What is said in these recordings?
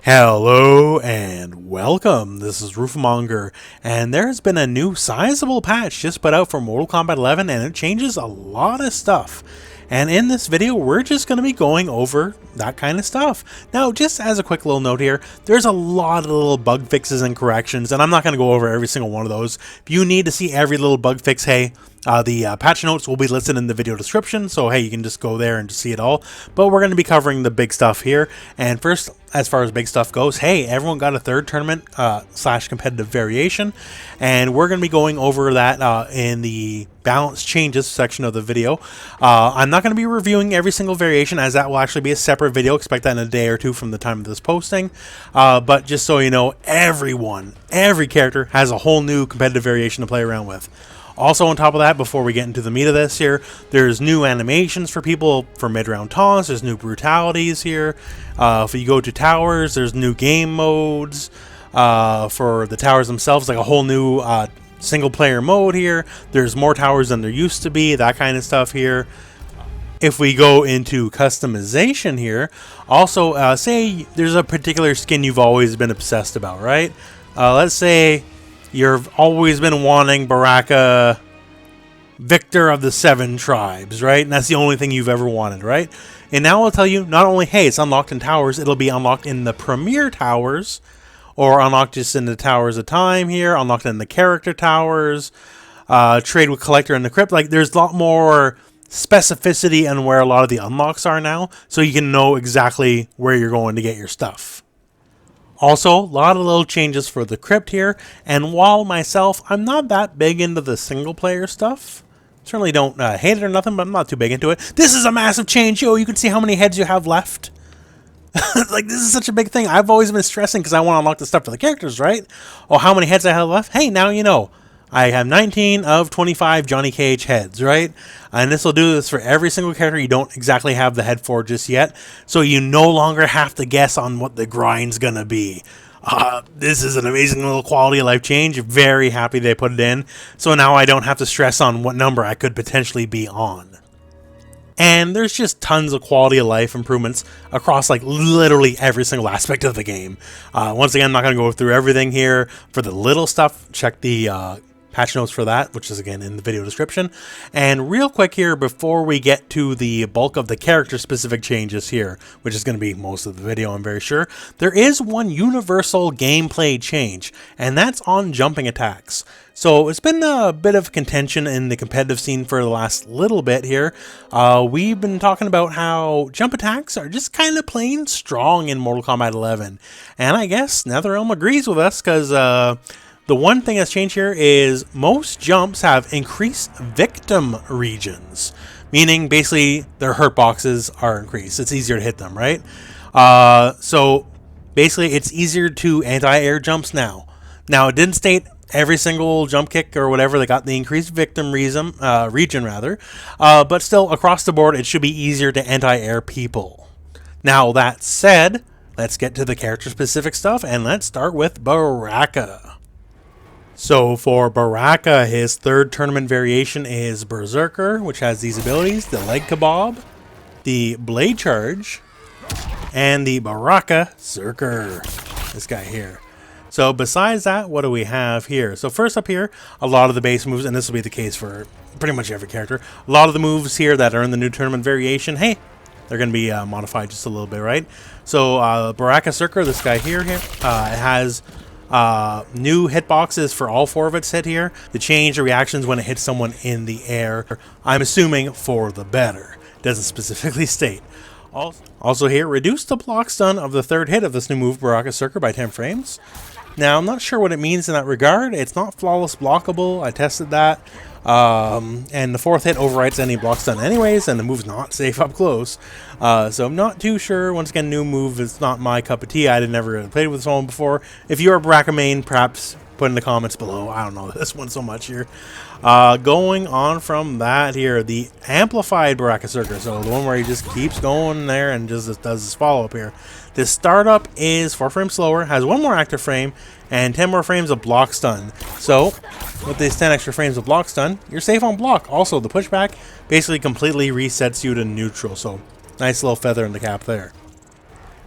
Hello and welcome. This is rooflemonger, and there has been a new sizable patch just put out for Mortal Kombat 11, and it changes a lot of stuff. And in this video, we're just going to be going over that kind of stuff. Now, just as a quick little note here, there's a lot of little bug fixes and corrections, and I'm not going to go over every single one of those. If you need to see every little bug fix, hey, the patch notes will be listed in the video description, so hey, you can just go there and just see it all. But we're going to be covering the big stuff here. And first, as far as big stuff goes, hey, everyone got a third tournament slash competitive variation, and we're going to be going over that in the balance changes section of the video. I'm not going to be reviewing every single variation, as that will actually be a separate video. Expect that in a day or two from the time of this posting. But just so you know, every character has a whole new competitive variation to play around with. Also, on top of that, before we get into the meat of this here, there's new animations for people for mid-round taunts. There's new brutalities here. If you go to towers, there's new game modes for the towers themselves, like a whole new single-player mode here. There's more towers than there used to be, that kind of stuff here. If we go into customization here, also, say there's a particular skin you've always been obsessed about, right? Let's say you've always been wanting Baraka, Victor of the Seven Tribes, right? And that's the only thing you've ever wanted, right? And now I'll tell you, not only, hey, it's unlocked in towers, it'll be unlocked in the Premier Towers, or unlocked just in the Towers of Time here, unlocked in the Character Towers, trade with Kollector in the Crypt. Like, there's a lot more specificity on where a lot of the unlocks are now, so you can know exactly where you're going to get your stuff. Also, a lot of little changes for the crypt here, and while myself, I'm not that big into the single player stuff. Certainly don't hate it or nothing, but I'm not too big into it. This is a massive change, yo! You can see how many heads you have left. Like, this is such a big thing. I've always been stressing because I want to unlock the stuff for the characters, right? Oh, how many heads I have left? Hey, now you know. I have 19 of 25 Johnny Cage heads, right? And this will do this for every single character you don't exactly have the head for just yet. So you no longer have to guess on what the grind's going to be. This is an amazing little quality of life change. Very happy they put it in. So now I don't have to stress on what number I could potentially be on. And there's just tons of quality of life improvements across like literally every single aspect of the game. Once again, I'm not going to go through everything here. For the little stuff, check the patch notes for that, which is again in the video description. And real quick here, before we get to the bulk of the character specific changes here, which is going to be most of the video, I'm very sure, there is one universal gameplay change, and that's on jumping attacks. So it's been a bit of contention in the competitive scene for the last little bit here. We've been talking about how jump attacks are just kind of plain strong in Mortal Kombat 11. And I guess NetherRealm agrees with us, because the one thing that's changed here is most jumps have increased victim regions, meaning basically their hurt boxes are increased. It's easier to hit them, right? So basically it's easier to anti-air jumps now. Now, it didn't state every single jump kick or whatever that got the increased victim region, but still across the board it should be easier to anti-air people. Now, that said, let's get to the character specific stuff, and let's start with Baraka. So for Baraka, his third tournament variation is Berserker, which has these abilities: the Leg Kebab, the Blade Charge, and the Baraka Zerker. This guy here. So besides that, what do we have here? So first up here, a lot of the base moves, and this will be the case for pretty much every character. A lot of the moves here that are in the new tournament variation, hey, they're going to be modified just a little bit, right? So Baraka Zerker, this guy here, has new hitboxes for all four of its hit here to change the reactions when it hits someone in the air. I'm assuming for the better. Doesn't specifically state. Also here, reduce the block stun of the third hit of this new move, Baraka Zerker, by 10 frames. Now, I'm not sure what it means in that regard. It's not flawless blockable. I tested that. And the fourth hit overwrites any block stun anyways, and the move's not safe up close. So I'm not too sure. Once again, new move is not my cup of tea. I had never really played with this one before. If you're a Baraka main, perhaps put in the comments below. I don't know this one so much here. Going on from that here, the amplified Baraka Zerker, so the one where he just keeps going there and just does his follow-up here. This startup is 4 frames slower, has 1 more active frame, and 10 more frames of block stun. So, with these 10 extra frames of block stun, you're safe on block. Also, the pushback basically completely resets you to neutral, so nice little feather in the cap there.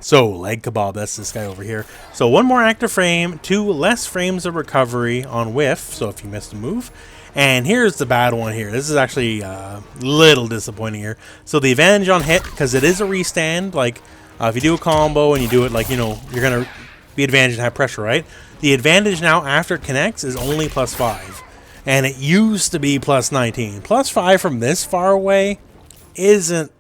So, leg Kabal, that's this guy over here. So, 1 more active frame, 2 less frames of recovery on whiff, so if you missed a move. And here's the bad one here. This is actually a little disappointing here. So, the advantage on hit, because it is a restand, like, if you do a combo and you do it, like, you know, you're going to be advantaged and have pressure, right? The advantage now after it connects is only +5. And it used to be +19. +5 from this far away isn't...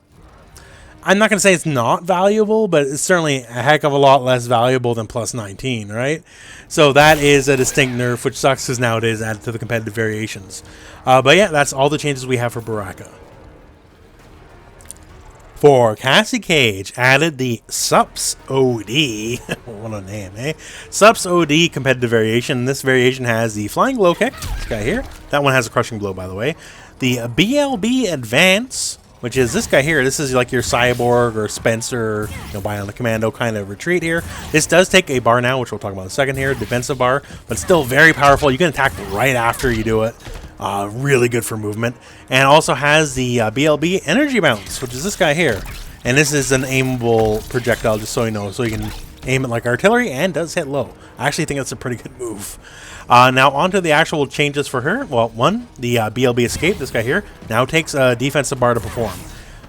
I'm not going to say it's not valuable, but it's certainly a heck of a lot less valuable than +19, right? So that is a distinct nerf, which sucks because now it is added to the competitive variations. But yeah, that's all the changes we have for Baraka. For Cassie Cage, added the Sups OD. What a name, eh? Sups OD competitive variation. This variation has the Flying Blow Kick, this guy here. That one has a Crushing Blow, by the way. The BLB Advance, which is this guy here. This is like your Cyborg or Spencer, you know, Bionic Commando kind of retreat here. This does take a bar now, which we'll talk about in a second here, defensive bar, but still very powerful. You can attack right after you do it. Really good for movement. And also has the BLB Energy Bounce, which is this guy here. And this is an aimable projectile, just so you know, so you can aim it like artillery and does hit low. I actually think that's a pretty good move. Now onto the actual changes for her. Well, one, the BLB Escape, this guy here, now takes a defensive bar to perform.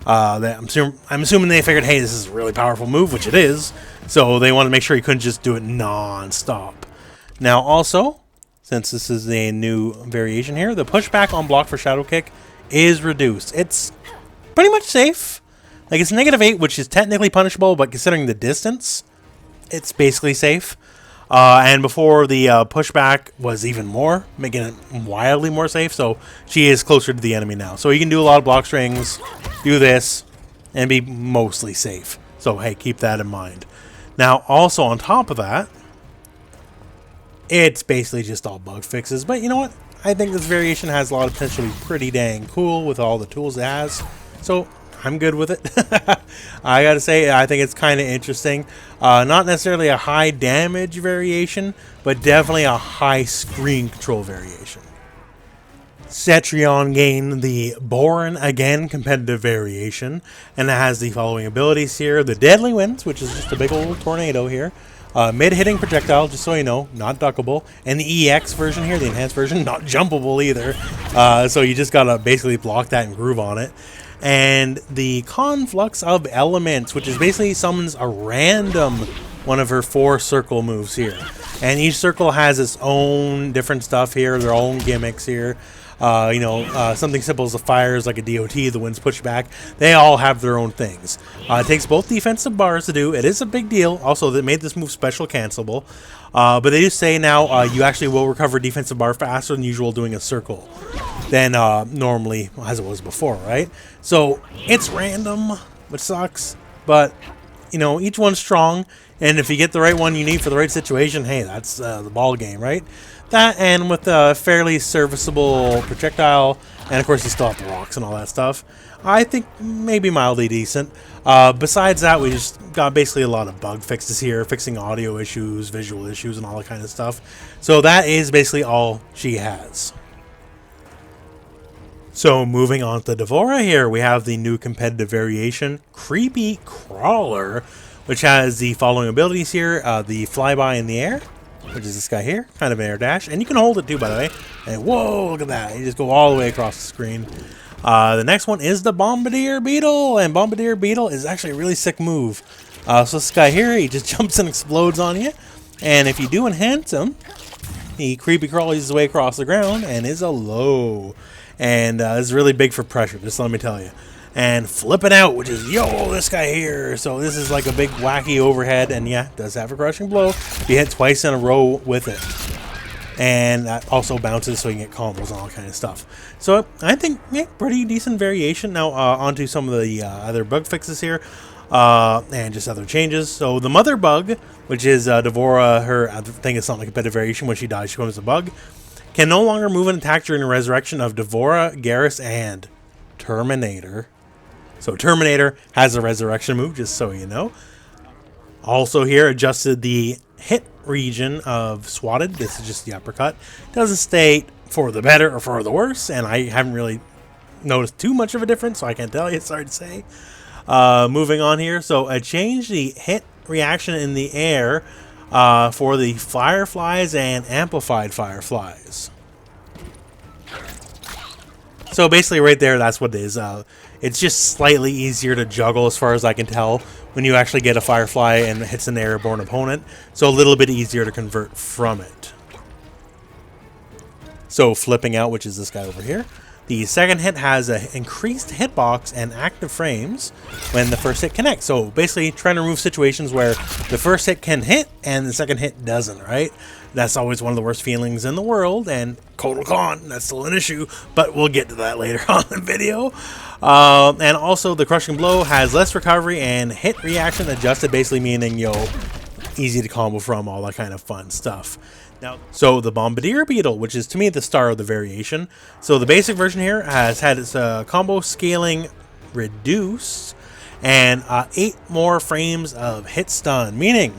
I'm assuming they figured, hey, this is a really powerful move, which it is. So they want to make sure you couldn't just do it non-stop. Now also, since this is a new variation here, the pushback on block for Shadow Kick is reduced. It's pretty much safe. Like, it's -8, which is technically punishable, but considering the distance, it's basically safe. And before, the pushback was even more, making it wildly more safe. So she is closer to the enemy now. So you can do a lot of block strings, do this, and be mostly safe. So hey, keep that in mind. Now, also on top of that, it's basically just all bug fixes. But you know what? I think this variation has a lot of potential to be pretty dang cool with all the tools it has. So I'm good with it. I gotta say, I think it's kind of interesting. Not necessarily a high damage variation, but definitely a high screen control variation. Cetrion gained the Born Again competitive variation, and it has the following abilities here. The Deadly Winds, which is just a big old tornado here. Mid-hitting projectile, just so you know, not duckable. And the EX version here, the enhanced version, not jumpable either. So you just gotta basically block that and groove on it. And the Conflux of Elements, which is basically summons a random one of her 4 circle moves here. And each circle has its own different stuff here, their own gimmicks here. Something simple as the fires, like a DOT, the wind's pushback. They all have their own things. It takes both defensive bars to do. It is a big deal. Also, they made this move special cancelable. But they do say now you actually will recover defensive bar faster than usual doing a circle than normally as it was before, right? So it's random, which sucks. But, you know, each one's strong. And if you get the right one you need for the right situation, hey, that's the ball game, right? That, and with a fairly serviceable projectile, and of course you still have the rocks and all that stuff, I think maybe mildly decent. Besides that, we just got basically a lot of bug fixes here, fixing audio issues, visual issues, and all that kind of stuff. So that is basically all she has. So moving on to Dvorah here, we have the new competitive variation, Creepy Crawler, which has the following abilities here. The Flyby in the Air, which is this guy here, kind of an air dash. And you can hold it too, by the way. And whoa, look at that. You just go all the way across the screen. The next one is the Bombardier Beetle. And Bombardier Beetle is actually a really sick move. So this guy here, he just jumps and explodes on you. And if you do enhance him, he creepy crawls his way across the ground and is a low. And it's really big for pressure, just let me tell you. And flipping out, which is, yo, this guy here. So this is like a big wacky overhead, and yeah, does have a crushing blow. You hit twice in a row with it. And that also bounces so you can get combos and all that kind of stuff. So I think, yeah, pretty decent variation. Now onto some of the other bug fixes here. And just other changes. So the Mother Bug, which is Dvorah, her, I think it's not like a competitive variation. When she dies, she becomes a bug. Can no longer move and attack during the resurrection of Dvorah, Geras, and Terminator. So Terminator has a resurrection move, just so you know. Also here, adjusted the hit region of swatted. This is just the uppercut. Doesn't state for the better or for the worse, and I haven't really noticed too much of a difference, so I can't tell you. Sorry to say. Moving on here. So I changed the hit reaction in the air for the fireflies and amplified fireflies. So basically right there, that's what it is. It's just slightly easier to juggle as far as I can tell when you actually get a firefly and it hits an airborne opponent. So a little bit easier to convert from it. So flipping out, which is this guy over here. The second hit has an increased hitbox and active frames when the first hit connects. So basically trying to remove situations where the first hit can hit and the second hit doesn't, right? That's always one of the worst feelings in the world, and Kotal Kahn, that's still an issue, but we'll get to that later on in the video. And also the crushing blow has less recovery and hit reaction adjusted, basically meaning, easy to combo from, all that kind of fun stuff. Now, so the Bombardier Beetle, which is to me the star of the variation. So the basic version here has had its combo scaling reduced and 8 more frames of hit stun, meaning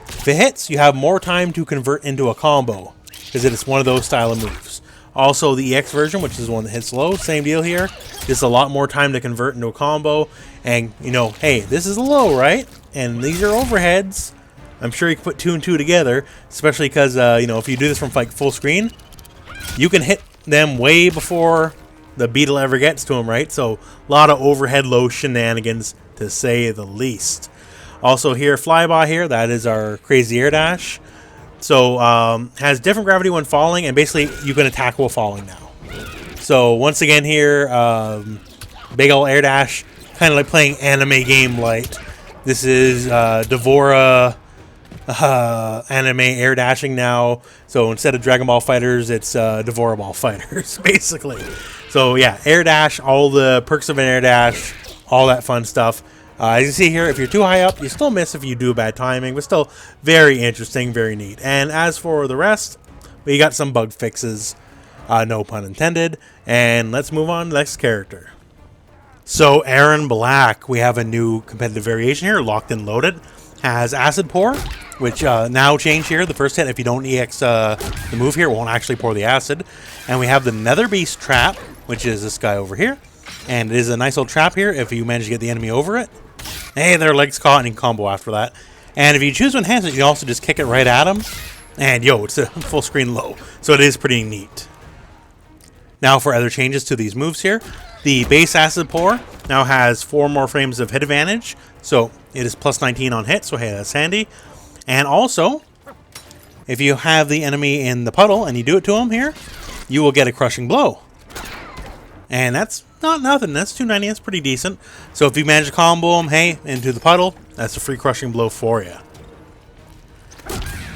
if it hits, you have more time to convert into a combo because it is one of those style of moves. Also, the EX version, which is the one that hits low, same deal here. Just a lot more time to convert into a combo. And, hey, this is low, right? And these are overheads. I'm sure you can put 2 and 2 together, especially because, if you do this from like full screen, you can hit them way before the beetle ever gets to them, right? So a lot of overhead low shenanigans, to say the least. Also here, flyby here, that is our crazy air dash. So has different gravity when falling, and basically you can attack while falling now. So once again here, big ol' air dash, kind of like playing anime game light. This is Dvorah anime air dashing now. So instead of Dragon Ball Fighters, it's Dvorah Ball Fighters, basically. So yeah, air dash, all the perks of an air dash, all that fun stuff. As you see here, if you're too high up, you still miss if you do bad timing, but still very interesting, very neat. And as for the rest, we got some bug fixes, no pun intended. And let's move on to the next character. So Erron Black, we have a new competitive variation here, locked and loaded. Has Acid Pour, which now changed here. The first hit, if you don't EX the move here, it won't actually pour the acid. And we have the Nether Beast Trap, which is this guy over here. And it is a nice old trap here if you manage to get the enemy over it. Hey, their legs caught and you can combo after that. And if you choose to enhance it, you can also just kick it right at them. And it's a full screen low. So it is pretty neat. Now for other changes to these moves here. The base Acid Pour now has 4 more frames of hit advantage. So it is plus 19 on hit, so hey, that's handy. And also, if you have the enemy in the puddle and you do it to him here, you will get a crushing blow. And that's not nothing. That's 290. That's pretty decent. So if you manage to combo him, hey, into the puddle, that's a free crushing blow for you.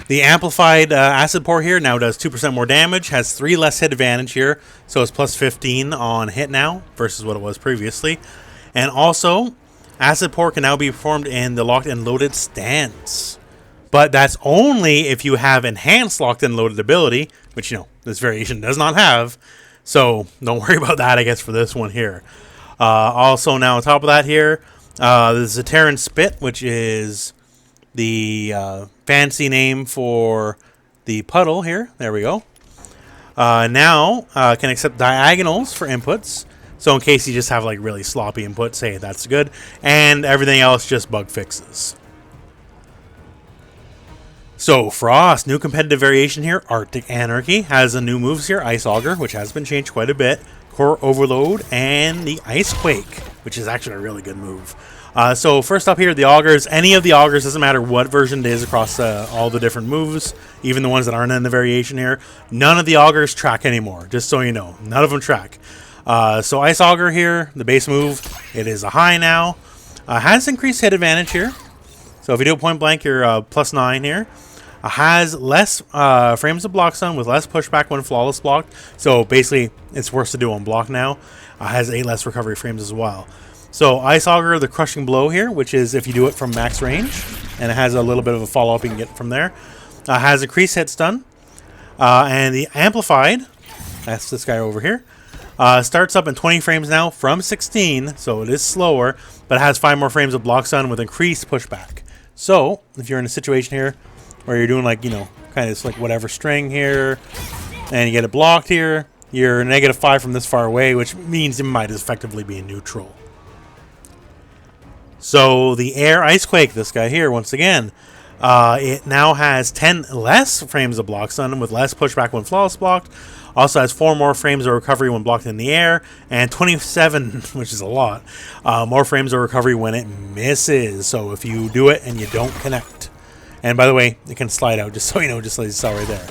The amplified Acid Pour here now does 2% more damage, has 3 less hit advantage here, so it's plus 15 on hit now versus what it was previously. And also, Acid Pour can now be performed in the locked and loaded stance. But that's only if you have enhanced locked and loaded ability, which, this variation does not have. So don't worry about that, I guess, for this one here. Also, now on top of that here, the Cetrion Spit, which is the fancy name for the puddle here. There we go. Now can accept diagonals for inputs. So in case you just have like really sloppy inputs, hey, that's good. And everything else just bug fixes. So Frost, new competitive variation here, Arctic Anarchy, has a new moves here, Ice Auger, which has been changed quite a bit, Core Overload, and the Ice Quake, which is actually a really good move. So first up here, the Augers, any of the Augers, doesn't matter what version it is across all the different moves, even the ones that aren't in the variation here, none of the Augers track anymore, just so you know, none of them track. So Ice Auger here, the base move, it is a high now, has increased hit advantage here, so if you do a point blank, you're plus 9 here. Has less frames of block stun with less pushback when flawless blocked. So basically, it's worse to do on block now. Has 8 less recovery frames as well. So Ice Auger, the crushing blow here, which is if you do it from max range, and it has a little bit of a follow up you can get from there. Has increased hit stun. And the amplified, that's this guy over here, starts up in 20 frames now from 16, so it is slower, but it has 5 more frames of block stun with increased pushback. So if you're in a situation here where you're doing like, kind of like whatever string here, and you get it blocked here, you're -5 from this far away, which means it might effectively be a neutral. So the air ice quake, this guy here, once again, it now has 10 less frames of block stun with less pushback when flawless blocked. Also has 4 more frames of recovery when blocked in the air, and 27, which is a lot, more frames of recovery when it misses. So if you do it and you don't connect. And by the way, it can slide out, just so you know, just like you saw right there.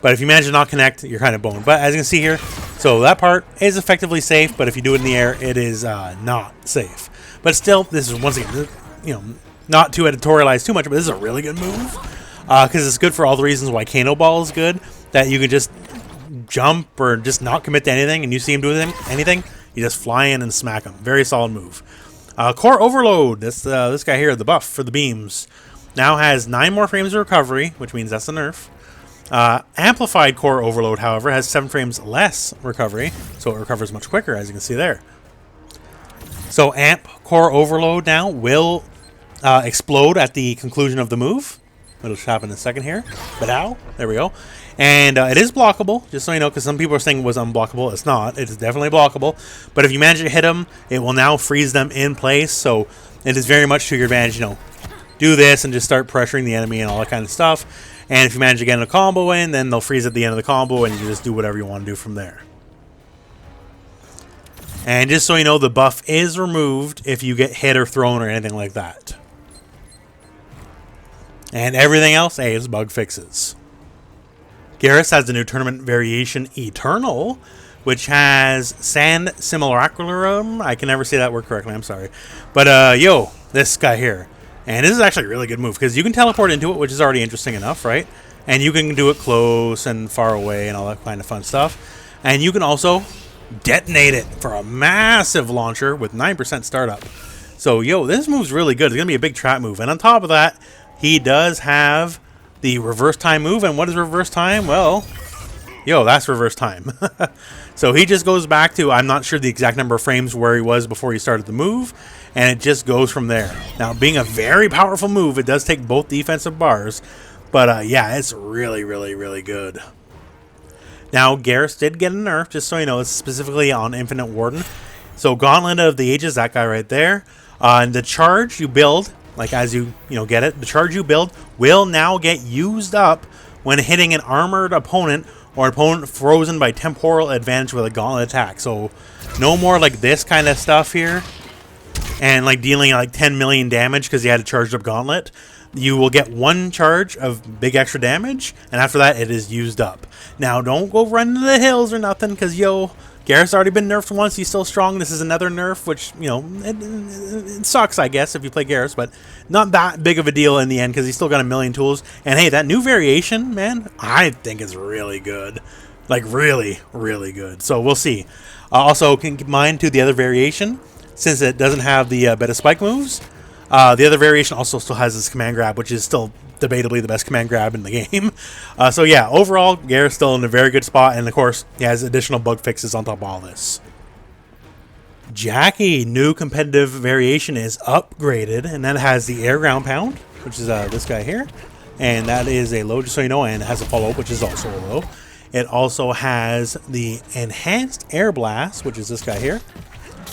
But if you manage to not connect, you're kind of boned. But as you can see here, so that part is effectively safe, but if you do it in the air, it is not safe. But still, this is, once again, you know, not to editorialize too much, but this is a really good move. Because it's good for all the reasons why Kano Ball is good. That you can just jump or just not commit to anything, and you see him do anything, you just fly in and smack him. Very solid move. Core Overload, this guy here, the buff for the beams, now has 9 more frames of recovery, which means that's a nerf. Amplified Core Overload, however, has 7 frames less recovery, so it recovers much quicker, as you can see there. So Amp Core Overload now will explode at the conclusion of the move. It'll happen in a second here. But there we go. And it is blockable, just so you know, because some people are saying it was unblockable. It's not. It is definitely blockable. But if you manage to hit them, it will now freeze them in place. So it is very much to your advantage, you know, do this and just start pressuring the enemy and all that kind of stuff. And if you manage to get a combo in, then they'll freeze at the end of the combo and you just do whatever you want to do from there. And just so you know, the buff is removed if you get hit or thrown or anything like that. And everything else, is bug fixes. Geras has the new tournament variation Eternal, which has Sand Simulacrum. I can never say that word correctly, I'm sorry. But, yo, this guy here. And this is actually a really good move, because you can teleport into it, which is already interesting enough, right? And you can do it close and far away and all that kind of fun stuff. And you can also detonate it for a massive launcher with 9% startup. So, yo, this move's really good. It's going to be a big trap move. And on top of that, he does have the reverse time move. And what is reverse time? Well, yo, that's reverse time. So he just goes back to, I'm not sure the exact number of frames where he was before he started the move. And it just goes from there. Now, being a very powerful move, it does take both defensive bars. But, yeah, it's really, really, really good. Now, Geras did get a nerf, just so you know. It's specifically on Infinite Warden. So, Gauntlet of the Ages, that guy right there. And the charge you build, like as you get it, the charge you build will now get used up when hitting an armored opponent or an opponent frozen by temporal advantage with a gauntlet attack. So no more like this kind of stuff here and like dealing like 10 million damage because you had a charged up gauntlet. You will get 1 charge of big extra damage, and after that it is used up. Now don't go run into the hills or nothing, because yo, Geras already been nerfed once. He's still strong. This is another nerf, which, you know, it sucks, I guess, if you play Geras, but not that big of a deal in the end because he's still got a million tools. And hey, that new variation, man, I think is really good. Like, really, really good. So we'll see. Also, keep in mind, too, the other variation, since it doesn't have the beta spike moves, the other variation also still has this command grab, which is still debatably the best command grab in the game. So yeah, overall, Geras still in a very good spot, and of course, he has additional bug fixes on top of all this. Jacqui, new competitive variation is upgraded, and that has the air ground pound, which is this guy here, and that is a low, just so you know, and it has a follow-up, which is also a low. It also has the enhanced air blast, which is this guy here,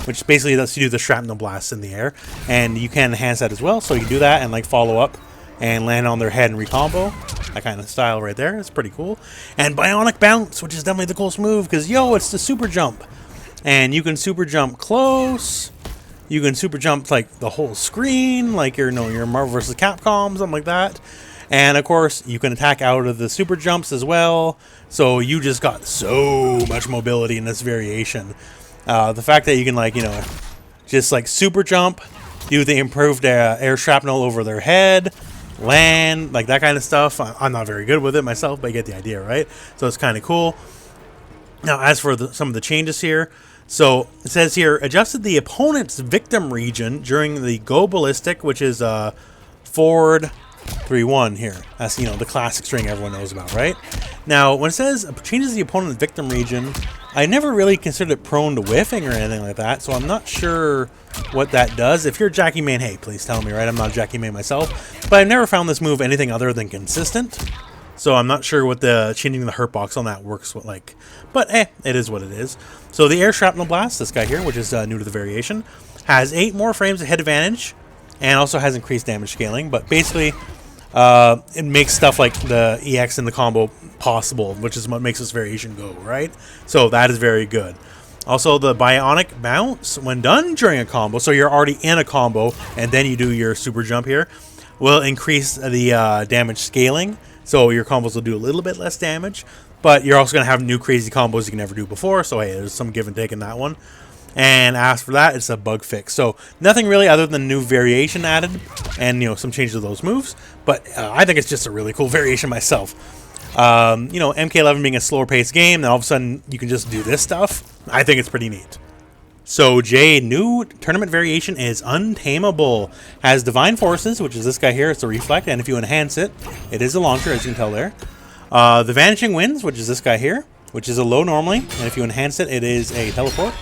which basically lets you do the shrapnel blasts in the air, and you can enhance that as well, so you can do that and like follow up and land on their head and recombo. That kind of style right there. It's pretty cool. And Bionic Bounce, which is definitely the coolest move, because yo, it's the super jump. And you can super jump close. You can super jump like the whole screen, like your Marvel vs. Capcom, something like that. And of course, you can attack out of the super jumps as well. So you just got so much mobility in this variation. The fact that you can just like super jump, do the improved air shrapnel over their head, land, like that kind of stuff. I'm not very good with it myself, but you get the idea, right? So it's kind of cool. Now, as for some of the changes here, so it says here, adjusted the opponent's victim region during the Go Ballistic, which is forward 3-1 here. That's, the classic string everyone knows about, right? Now, when it says changes the opponent's victim region, I never really considered it prone to whiffing or anything like that, so I'm not sure what that does. If you're a Jacqui main, hey, please tell me, right? I'm not a Jacqui main myself, but I've never found this move anything other than consistent, so I'm not sure what the changing the hurt box on that works like. But, it is what it is. So the Air Shrapnel Blast, this guy here, which is new to the variation, has 8 more frames of hit advantage, and also has increased damage scaling. But basically, it makes stuff like the EX and the combo possible, which is what makes this variation go, right? So that is very good. Also, the bionic bounce when done during a combo, so you're already in a combo and then you do your super jump here, will increase the damage scaling. So your combos will do a little bit less damage, but you're also going to have new crazy combos you can never do before. So hey, there's some give and take in that one. And as for that, it's a bug fix. So nothing really other than new variation added and, you know, some changes to those moves. But I think it's just a really cool variation myself. You know, MK11 being a slower paced game, then all of a sudden you can just do this stuff. I think it's pretty neat. So Jade, new tournament variation is Untamable. Has Divine Forces, which is this guy here. It's a reflect, and if you enhance it, it is a launcher, as you can tell there. The Vanishing Winds, which is this guy here, which is a low normally, and if you enhance it, it is a teleport.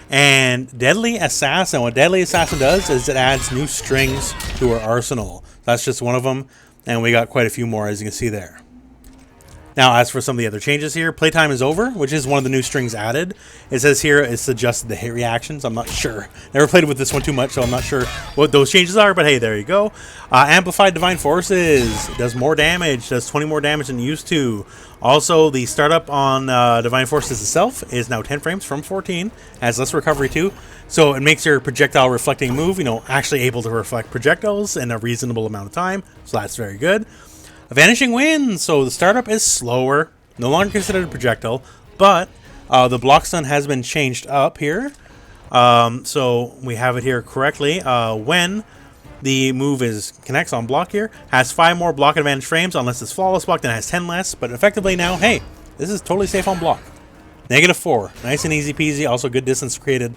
And Deadly Assassin. What Deadly Assassin does is it adds new strings to our arsenal. That's just one of them, and we got quite a few more, as you can see there. Now, as for some of the other changes here, Playtime is Over, which is one of the new strings added. It says here it's adjusted the hit reactions. I'm not sure. Never played with this one too much, so I'm not sure what those changes are, but hey, there you go. Amplified Divine Forces does more damage, does 20 more damage than it used to. Also, the startup on Divine Forces itself is now 10 frames from 14, has less recovery too. So it makes your projectile reflecting move, you know, actually able to reflect projectiles in a reasonable amount of time. So that's very good. Vanishing Winds, so the startup is slower, no longer considered a projectile, but the block stun has been changed up here. So we have it here correctly. When the move connects on block here, has 5 more block advantage frames unless it's flawless block, then it has 10 less. But effectively now, hey, this is totally safe on block. -4, nice and easy peasy. Also good distance created.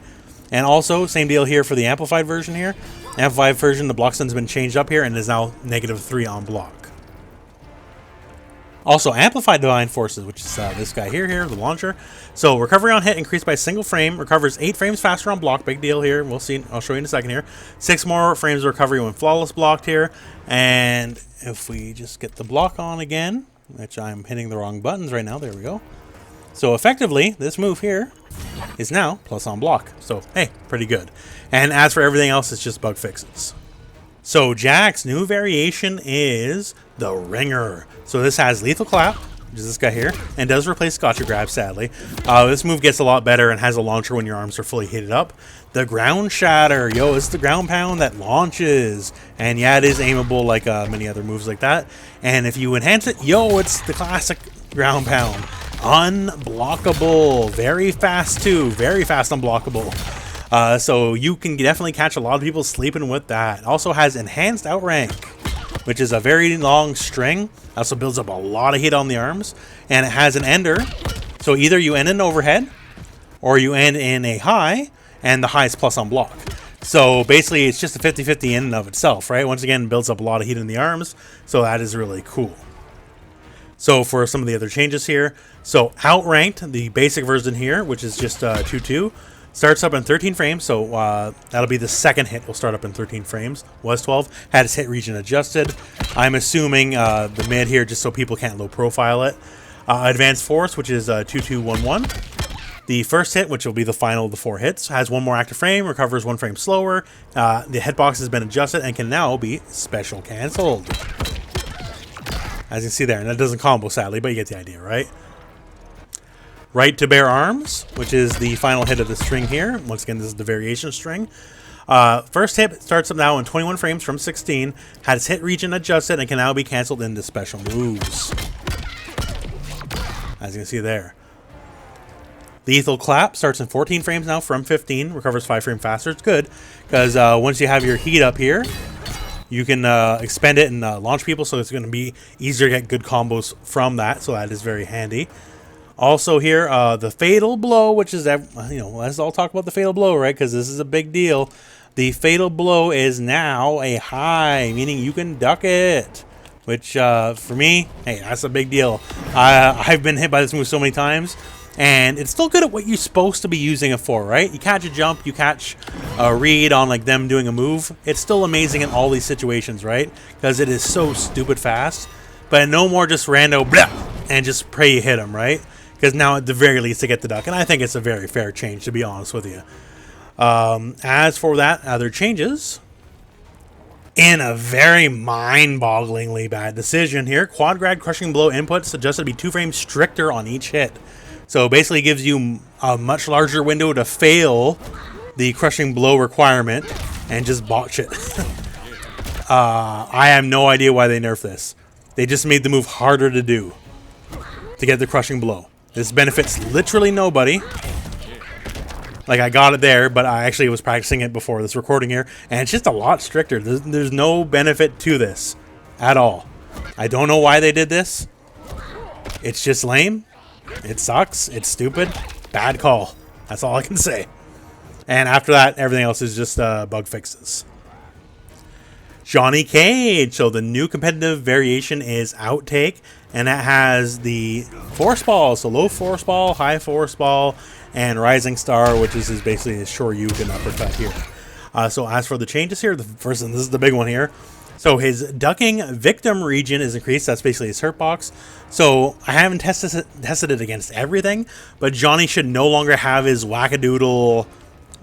And also, same deal here for the amplified version here. Amplified version, the block stun's been changed up here and is now -3 on block. Also, Amplified Divine Forces, which is this guy here, the launcher. So, recovery on hit increased by a single frame. Recovers 8 frames faster on block. Big deal here. We'll see. I'll show you in a second here. 6 more frames of recovery when flawless blocked here. And if we just get the block on again, which I'm hitting the wrong buttons right now. There we go. So, effectively, this move here is now plus on block. So, hey, pretty good. And as for everything else, it's just bug fixes. So Jack's new variation is the Ringer. So this has Lethal Clap, which is this guy here, and does replace Gotcha Grab, sadly. This move gets a lot better and has a launcher when your arms are fully heated up. The Ground Shatter, yo, it's the ground pound that launches. And yeah, it is aimable like many other moves like that. And if you enhance it, yo, it's the classic ground pound. Unblockable, very fast too, very fast unblockable. So you can definitely catch a lot of people sleeping with that. Also has Enhanced Outrank, which is a very long string. Also builds up a lot of heat on the arms. And it has an ender. So either you end in overhead, or you end in a high, and the high is plus on block. So basically it's just a 50-50 in and of itself, right? Once again, builds up a lot of heat in the arms. So that is really cool. So for some of the other changes here. So Outranked, the basic version here, which is just 2-2. Starts up in 13 frames, so that'll be the second hit will start up in 13 frames. Was 12. Had its hit region adjusted. I'm assuming the mid here, just so people can't low profile it. Advanced Force, which is 2-2-1-1. The first hit, which will be the final of the 4 hits, has 1 more active frame, recovers 1 frame slower. The hitbox has been adjusted and can now be special canceled. As you can see there, and that doesn't combo, sadly, but you get the idea, right? Right to Bear Arms, which is the final hit of the string here. Once again, this is the variation string. First hit starts up now in 21 frames from 16. Had its hit region adjusted and can now be canceled into special moves. As you can see there. Lethal Clap starts in 14 frames now from 15. Recovers 5 frames faster. It's good because once you have your heat up here, you can expend it and launch people. So it's going to be easier to get good combos from that. So that is very handy. Also here, the Fatal Blow, which is, you know, let's all talk about the Fatal Blow, right? Because this is a big deal. The Fatal Blow is now a high, meaning you can duck it. Which, for me, hey, that's a big deal. I've been hit by this move so many times. And it's still good at what you're supposed to be using it for, right? You catch a jump, you catch a read on like them doing a move. It's still amazing in all these situations, right? Because it is so stupid fast. But no more just rando blah, and just pray you hit them, right? Because now at the very least they get the duck. And I think it's a very fair change, to be honest with you. As for that, other changes. In a very mind-bogglingly bad decision here, quad grad crushing blow inputs adjusted to be 2 frames stricter on each hit. So basically it gives you a much larger window to fail the crushing blow requirement and just botch it. I have no idea why they nerfed this. They just made the move harder to do to get the crushing blow. This benefits literally nobody. Like, I got it there, but I actually was practicing it before this recording here, and it's just a lot stricter. There's no benefit to this at all. I don't know why they did this. It's just lame. It sucks. It's stupid. Bad call. That's all I can say. And after that, everything else is just bug fixes. Johnny Cage. So the new competitive variation is Outtake, and that has the force ball. So low force ball, high force ball, and Rising Star, which is basically a Shoryuken uppercut here. So as for the changes here, the first one, this is the big one here. So his ducking victim region is increased. That's basically his hurt box. So I haven't tested it against everything, but Johnny should no longer have his wackadoodle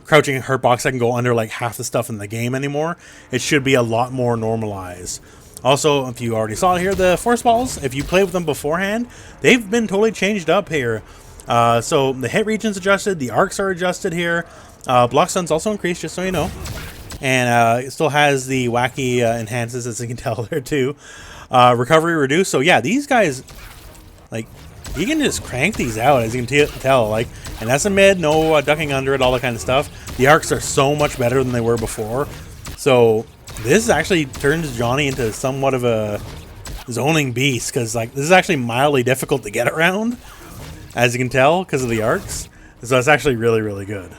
crouching hurt box that can go under like half the stuff in the game anymore. It should be a lot more normalized. Also, if you already saw it here, the force balls, if you play with them beforehand, they've been totally changed up here. So the hit region's adjusted, the arcs are adjusted here. Block stun's also increased, just so you know. And it still has the wacky enhances, as you can tell there too. Recovery reduced. So yeah, these guys, like, you can just crank these out, as you can tell. Like, and that's a mid, no ducking under it, all that kind of stuff. The arcs are so much better than they were before. So this actually turns Johnny into somewhat of a zoning beast, because like this is actually mildly difficult to get around, as you can tell, because of the arcs. So that's actually really, really good.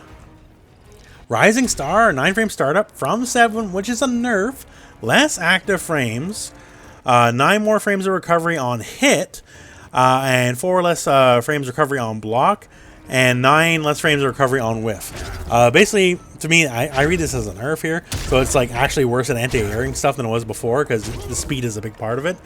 Rising Star, 9-frame startup from 7, which is a nerf. Less active frames. 9 more frames of recovery on hit. And 4 less frames recovery on block. And 9 less frames of recovery on whiff. Basically, to me, I read this as a nerf here. So it's like actually worse at anti-airing stuff than it was before, because the speed is a big part of it.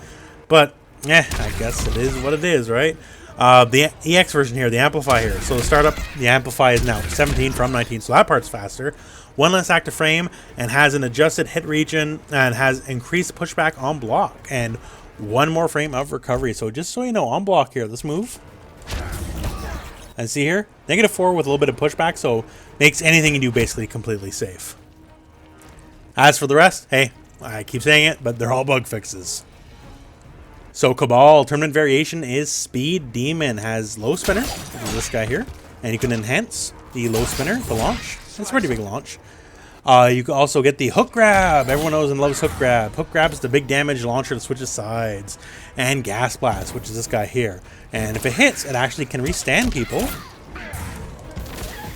But, I guess it is what it is, right? The EX version here, the Amplify here. So the startup, the Amplify is now 17 from 19, so that part's faster. 1 less active frame, and has an adjusted hit region, and has increased pushback on block, and 1 more frame of recovery. So just so you know, on block here, let's move. And see here, -4 with a little bit of pushback, so makes anything you do basically completely safe. As for the rest, hey, I keep saying it, but they're all bug fixes. So Kabal, tournament variation is Speed Demon, has low spinner, which is this guy here, and you can enhance the low spinner, the launch. It's a pretty big launch. You can also get the hook grab. Everyone knows and loves hook grab. Hook grab is the big damage launcher that switches sides. And gas blast, which is this guy here. And if it hits, it actually can restand people.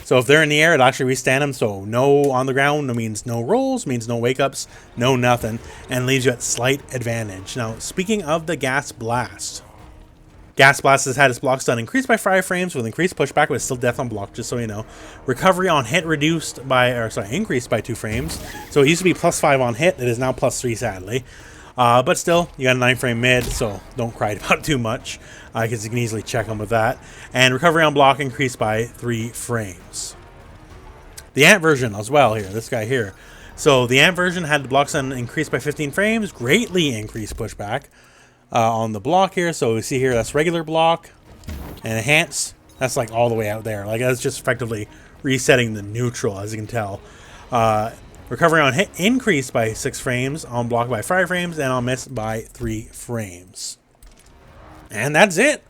So if they're in the air, it actually restand them. So no on the ground means no rolls, means no wake-ups, no nothing, and leaves you at slight advantage. Now, speaking of the Gas Blast. Gas Blast has had its block stun increased by 5 frames with increased pushback, but it's still death on block, just so you know. Recovery on hit increased by 2 frames. So it used to be +5 on hit, it is now +3, sadly. But still, you got a 9-frame mid, so don't cry about it too much, because you can easily check them with that. And recovery on block increased by 3 frames. The Ant version as well here, this guy here. So the Ant version had the block stun increased by 15 frames, greatly increased pushback on the block here. So we see here, that's regular block, and enhance, that's like all the way out there. Like, that's just effectively resetting the neutral, as you can tell. Recovery on hit increased by 6 frames, on block by 5 frames, and on miss by 3 frames. And that's it.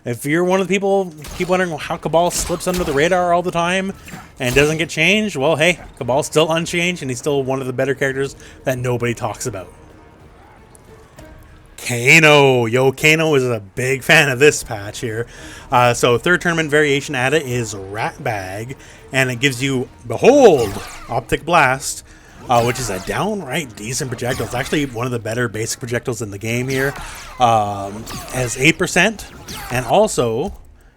If you're one of the people who keep wondering how Kabal slips under the radar all the time and doesn't get changed, well, hey, Kabal's still unchanged, and he's still one of the better characters that nobody talks about. Kano. Yo, Kano is a big fan of this patch here. So 3rd tournament variation added is Rat Bag, and it gives you, behold, Optic Blast, which is a downright decent projectile. It's actually one of the better basic projectiles in the game here. Has 8%, and also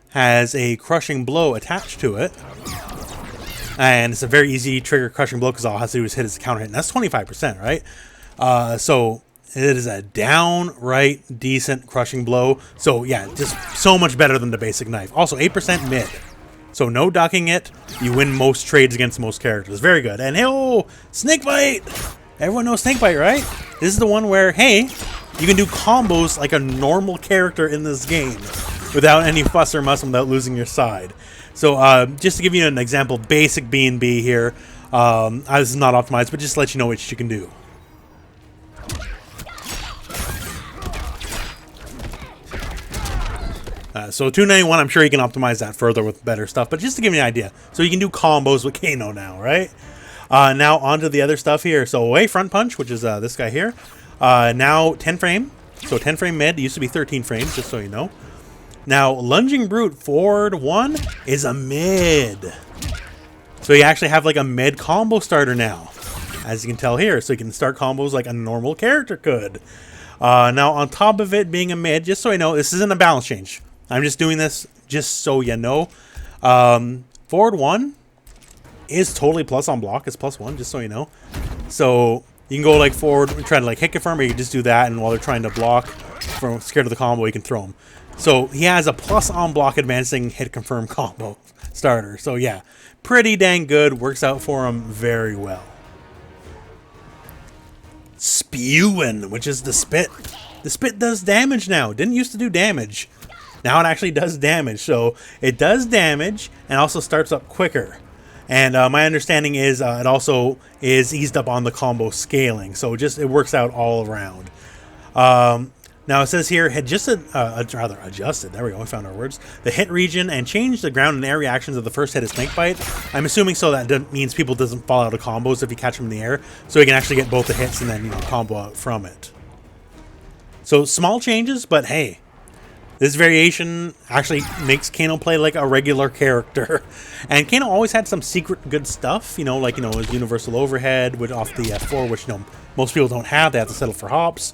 has a Crushing Blow attached to it. And it's a very easy trigger Crushing Blow, because all it has to do is hit its counter hit, and that's 25%, right? So it is a downright decent Crushing Blow. So yeah, just so much better than the basic knife. Also 8% mid. So no ducking it. You win most trades against most characters. Very good. And oh, snake bite. Everyone knows snake bite, right? This is the one where, hey, you can do combos like a normal character in this game without any fuss or muss, without losing your side. So just to give you an example, basic B&B here. This is not optimized, but just to let you know what you can do. So 291, I'm sure you can optimize that further with better stuff, but just to give you an idea. So you can do combos with Kano now, right? Now onto the other stuff here. So away front punch, which is this guy here. Now 10 frame. So 10 frame mid. It used to be 13 frames, just so you know. Now lunging brute forward 1 is a mid. So you actually have like a mid combo starter now, as you can tell here. So you can start combos like a normal character could. Now on top of it being a mid, just so you know, this isn't a balance change. I'm just doing this just so you know. Forward 1 is totally plus on block. It's +1, just so you know. So you can go like forward and try to like hit confirm, or you can just do that, and while they're trying to block from scared of the combo, you can throw them. So he has a plus on block advancing hit confirm combo starter. So yeah, pretty dang good. Works out for him very well. Spewing, which is the spit. The spit does damage now. Didn't used to do damage. Now it actually does damage. So it does damage and also starts up quicker. And my understanding is it also is eased up on the combo scaling. So it works out all around. Now it says here, adjusted, there we go, we found our words. The hit region and change the ground and air reactions of the first hit of snake bite. I'm assuming so that means people doesn't fall out of combos if you catch them in the air. So you can actually get both the hits and then, you know, combo out from it. So small changes, but hey, this variation actually makes Kano play like a regular character. And Kano always had some secret good stuff, you know, like, you know, his universal overhead with off the F4, which, you know, most people don't have. They have to settle for hops.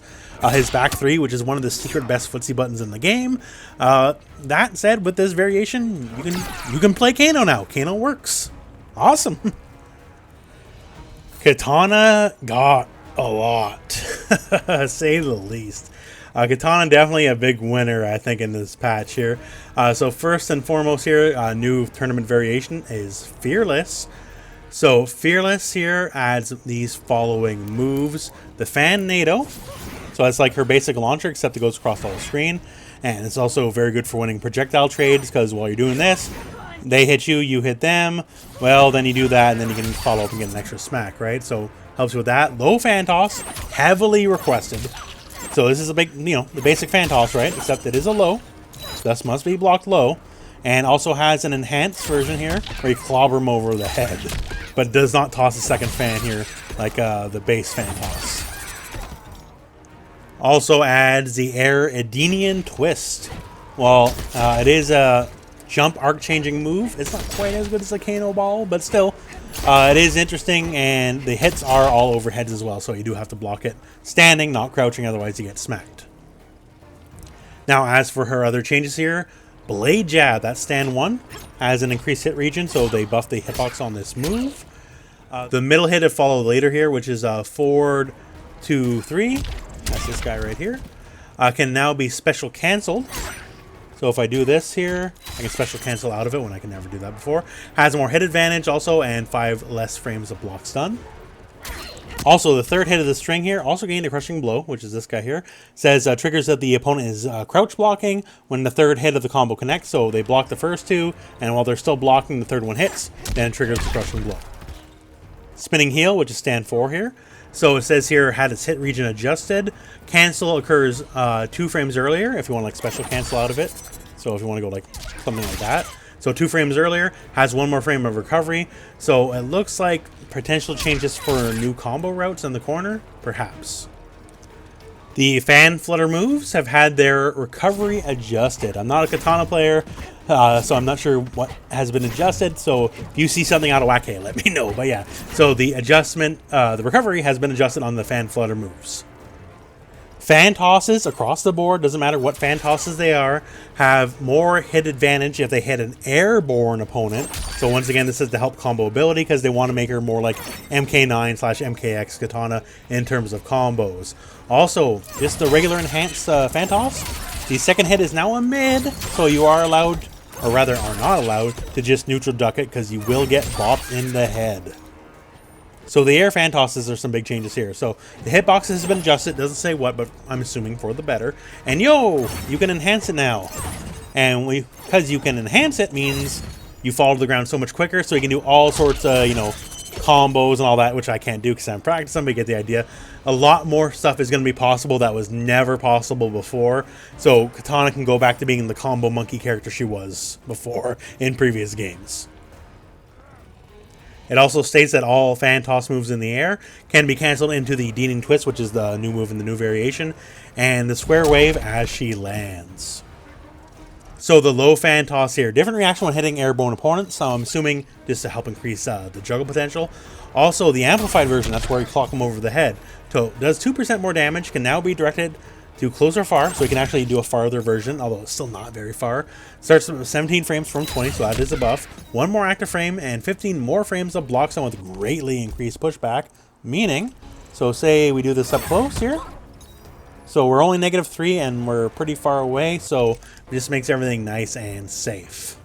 His back 3, which is one of the secret best footsie buttons in the game. That said, with this variation, you can play Kano now. Kano works. Awesome. Kitana got a lot, say the least. Kitana definitely a big winner, I think, in this patch here. So first and foremost here, new tournament variation is Fearless. So Fearless here adds these following moves. The Fan NATO. So that's like her basic launcher, except it goes across the whole screen. And it's also very good for winning projectile trades, because while you're doing this, they hit you, you hit them. Well, then you do that, and then you can follow up and get an extra smack, right? So helps you with that. Low fan toss, heavily requested. So this is a big, you know, the basic fan toss, right? Except it is a low, thus must be blocked low. And also has an enhanced version here, where you clobber them over the head. But does not toss a second fan here, like the base fan toss. Also adds the Air Edenian Twist. Well, it is a jump arc changing move. It's not quite as good as a Kano Ball, but still, it is interesting, and the hits are all overheads as well, so you do have to block it standing, not crouching, otherwise you get smacked. Now, as for her other changes here, Blade Jab, that's stand 1, has an increased hit region, so they buff the hitbox on this move. The middle hit to follow later here, which is forward 2, 3. That's this guy right here. Can now be special canceled. So if I do this here, I can special cancel out of it when I can never do that before. Has more hit advantage also, and 5 less frames of block stun. Also, the third hit of the string here also gained a crushing blow, which is this guy here. Says triggers that the opponent is crouch blocking when the third hit of the combo connects. So they block the first 2, and while they're still blocking, the third one hits, then it triggers the crushing blow. Spinning heel, which is stand 4 here. So it says here, had its hit region adjusted. Cancel occurs 2 frames earlier if you want to like special cancel out of it. So if you want to go like something like that. So 2 frames earlier, has 1 more frame of recovery. So it looks like potential changes for new combo routes in the corner, perhaps. The fan flutter moves have had their recovery adjusted. I'm not a Kitana player, so I'm not sure what has been adjusted. So if you see something out of whack, hey, let me know. But yeah, so the adjustment, the recovery has been adjusted on the fan flutter moves. Fan tosses across the board, doesn't matter what fan tosses they are, have more hit advantage if they hit an airborne opponent. So once again, this is to help combo ability, because they want to make her more like MK9/MKX Kitana in terms of combos. Also, just the regular enhanced fan toss. The second hit is now a mid, so you are allowed or rather are not allowed, to just neutral duck it because you will get bopped in the head. So the air fan tosses are some big changes here. So the hitbox has been adjusted, doesn't say what, but I'm assuming for the better. And yo, you can enhance it now. And because you can enhance it means you fall to the ground so much quicker, so you can do all sorts of, you know, combos and all that, which I can't do because I'm practicing, but you get the idea. A lot more stuff is going to be possible that was never possible before. So Kitana can go back to being the combo monkey character she was before in previous games. It also states that all fan toss moves in the air can be cancelled into the Deaning Twist, which is the new move in the new variation, and the Square Wave as she lands. So the low fan toss here, different reaction when hitting airborne opponents, so I'm assuming just to help increase the juggle potential. Also the amplified version, that's where you clock them over the head. So does 2% more damage, can now be directed to close or far, so you can actually do a farther version, although it's still not very far. Starts with 17 frames from 20, so that is a buff. One more active frame and 15 more frames of block zone with greatly increased pushback, meaning, so say we do this up close here. So we're only -3 and we're pretty far away, so it just makes everything nice and safe.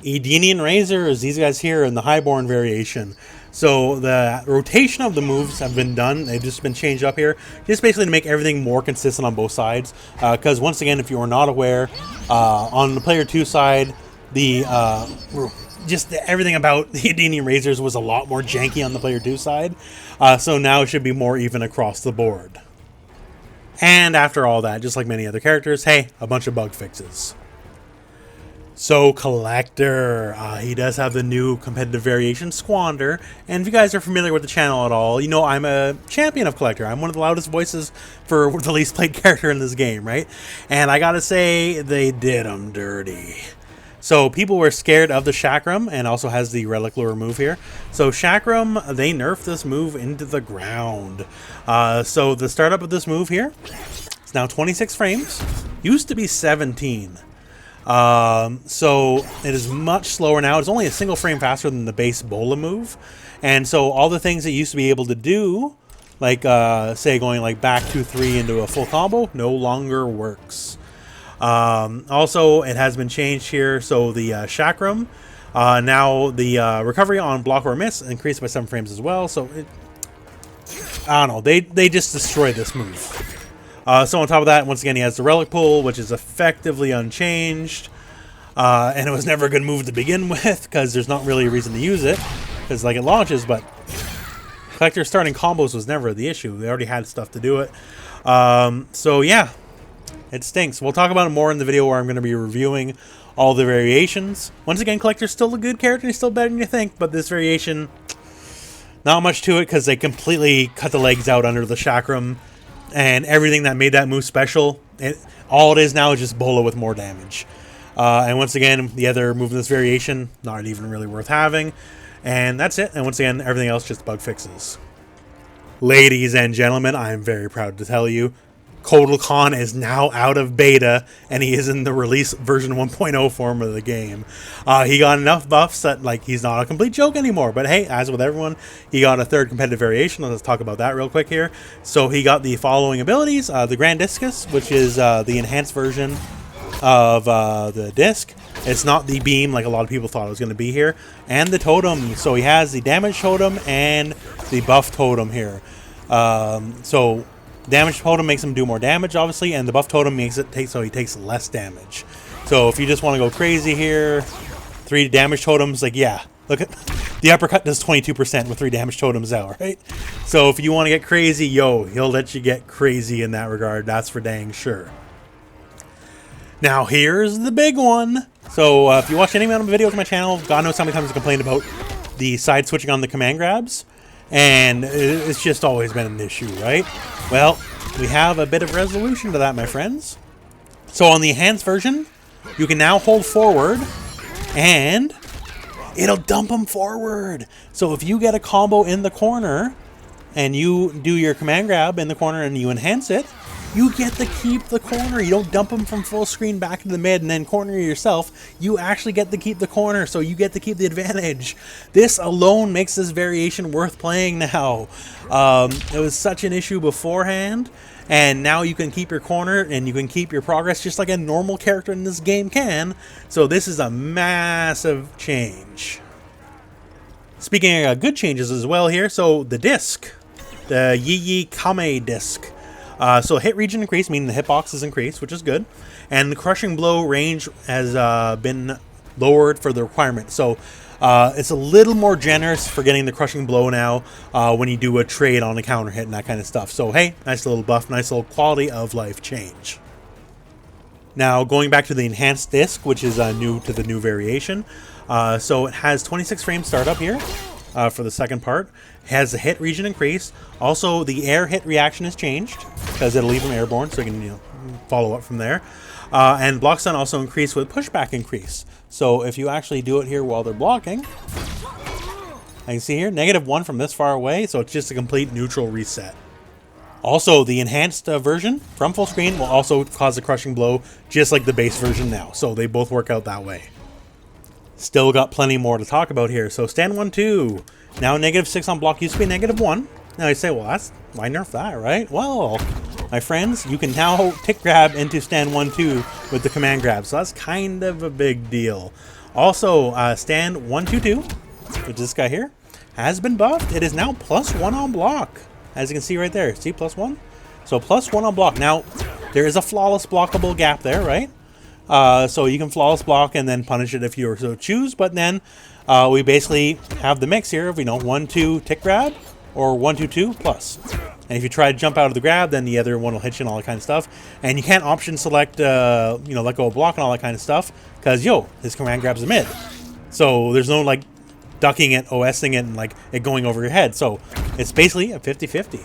Edenian Razors, these guys here in the Highborn variation. So the rotation of the moves have been done. They've just been changed up here, just basically to make everything more consistent on both sides. Because once again, if you are not aware, on the player 2 side, the everything about the Edenian Razors was a lot more janky on the player 2 side. So now it should be more even across the board. And after all that, just like many other characters, hey, a bunch of bug fixes. So Kollector, he does have the new competitive variation, Squander, and if you guys are familiar with the channel at all, you know I'm a champion of Kollector. I'm one of the loudest voices for the least played character in this game, right? And I gotta say, they did him dirty. So people were scared of the Chakram, and also has the Relic Lure move here. So Chakram, they nerfed this move into the ground. So the startup of this move here, it's now 26 frames, used to be 17. So it is much slower now. It's only a single frame faster than the base Bola move. And so all the things it used to be able to do, like say going like back 2-3 into a full combo, no longer works. Also, it has been changed here. So the Chakram, now the recovery on block or miss increased by 7 frames as well. So I don't know, they just destroyed this move. So on top of that, once again, he has the Relic Pull, which is effectively unchanged. And it was never a good move to begin with, because there's not really a reason to use it, because like it launches, but Kollector starting combos was never the issue. They already had stuff to do it. So yeah, it stinks. We'll talk about it more in the video where I'm going to be reviewing all the variations. Once again, Kollector's still a good character, he's still better than you think, but this variation, not much to it, because they completely cut the legs out under the Chakram. And everything that made that move special, all it is now is just Bola with more damage. And once again, the other move in this variation, not even really worth having. And that's it. And once again, everything else just bug fixes. Ladies and gentlemen, I am very proud to tell you, Kotal Kahn is now out of beta, and he is in the release version 1.0 form of the game. He got enough buffs that like he's not a complete joke anymore. But hey, as with everyone, he got a third competitive variation. Let's talk about that real quick here. So he got the following abilities: the Grand Discus, which is the enhanced version of the disc. It's not the beam like a lot of people thought it was going to be here, and the totem. So he has the damage totem and the buff totem here. So damage totem makes him do more damage, obviously, and the buff totem makes it so he takes less damage. So if you just want to go crazy here, 3 damage totems, like yeah, look at the uppercut does 22% with 3 damage totems out, right? So if you want to get crazy, yo, he'll let you get crazy in that regard. That's for dang sure. Now here's the big one. So if you watch any amount of videos on my channel, God knows how many times I complained about the side switching on the command grabs. And it's just always been an issue, right? Well, we have a bit of resolution to that, my friends. So on the enhanced version, you can now hold forward, and it'll dump them forward. So if you get a combo in the corner, and you do your command grab in the corner and you enhance it, you get to keep the corner. You don't dump them from full screen back to the mid and then corner yourself. You actually get to keep the corner, so you get to keep the advantage. This alone makes this variation worth playing now. It was such an issue beforehand, and now you can keep your corner and you can keep your progress just like a normal character in this game can. So this is a massive change. Speaking of good changes as well here, so the disc, the Yi Kame disc. So hit region increase, meaning the hitbox is increased, which is good. And the crushing blow range has been lowered for the requirement. So it's a little more generous for getting the crushing blow now when you do a trade on a counter hit and that kind of stuff. So hey, nice little buff, nice little quality of life change. Now going back to the enhanced disc, which is new to the new variation. So it has 26 frames startup here for the second part. It has the hit region increase. Also, the air hit reaction has changed because it'll leave them airborne, so you can follow up from there. And block stun also increased with pushback increase. So if you actually do it here while they're blocking, I can see here -1 from this far away, so it's just a complete neutral reset. Also, the enhanced version from full screen will also cause a crushing blow, just like the base version now. So they both work out that way. Still got plenty more to talk about here. So stand 1-2. Now -6 on block, used to be -1. Now you say, well, why nerf that, right? Well, my friends, you can now tick grab into stand 1-2 with the command grab. So that's kind of a big deal. Also, stand 1-2-2, which this guy here, has been buffed. It is now +1 on block. As you can see right there. See, +1? So +1 on block. Now, there is a flawless blockable gap there, right? So you can flawless block and then punish it if you so choose, but then we basically have the mix here of 1-2 tick grab or 1-2-2 plus. And if you try to jump out of the grab, then the other one will hit you and all that kind of stuff. And you can't option select let go of block and all that kind of stuff because his command grabs a mid. So there's no like ducking it, OSing it, and like it going over your head. So it's basically a 50-50.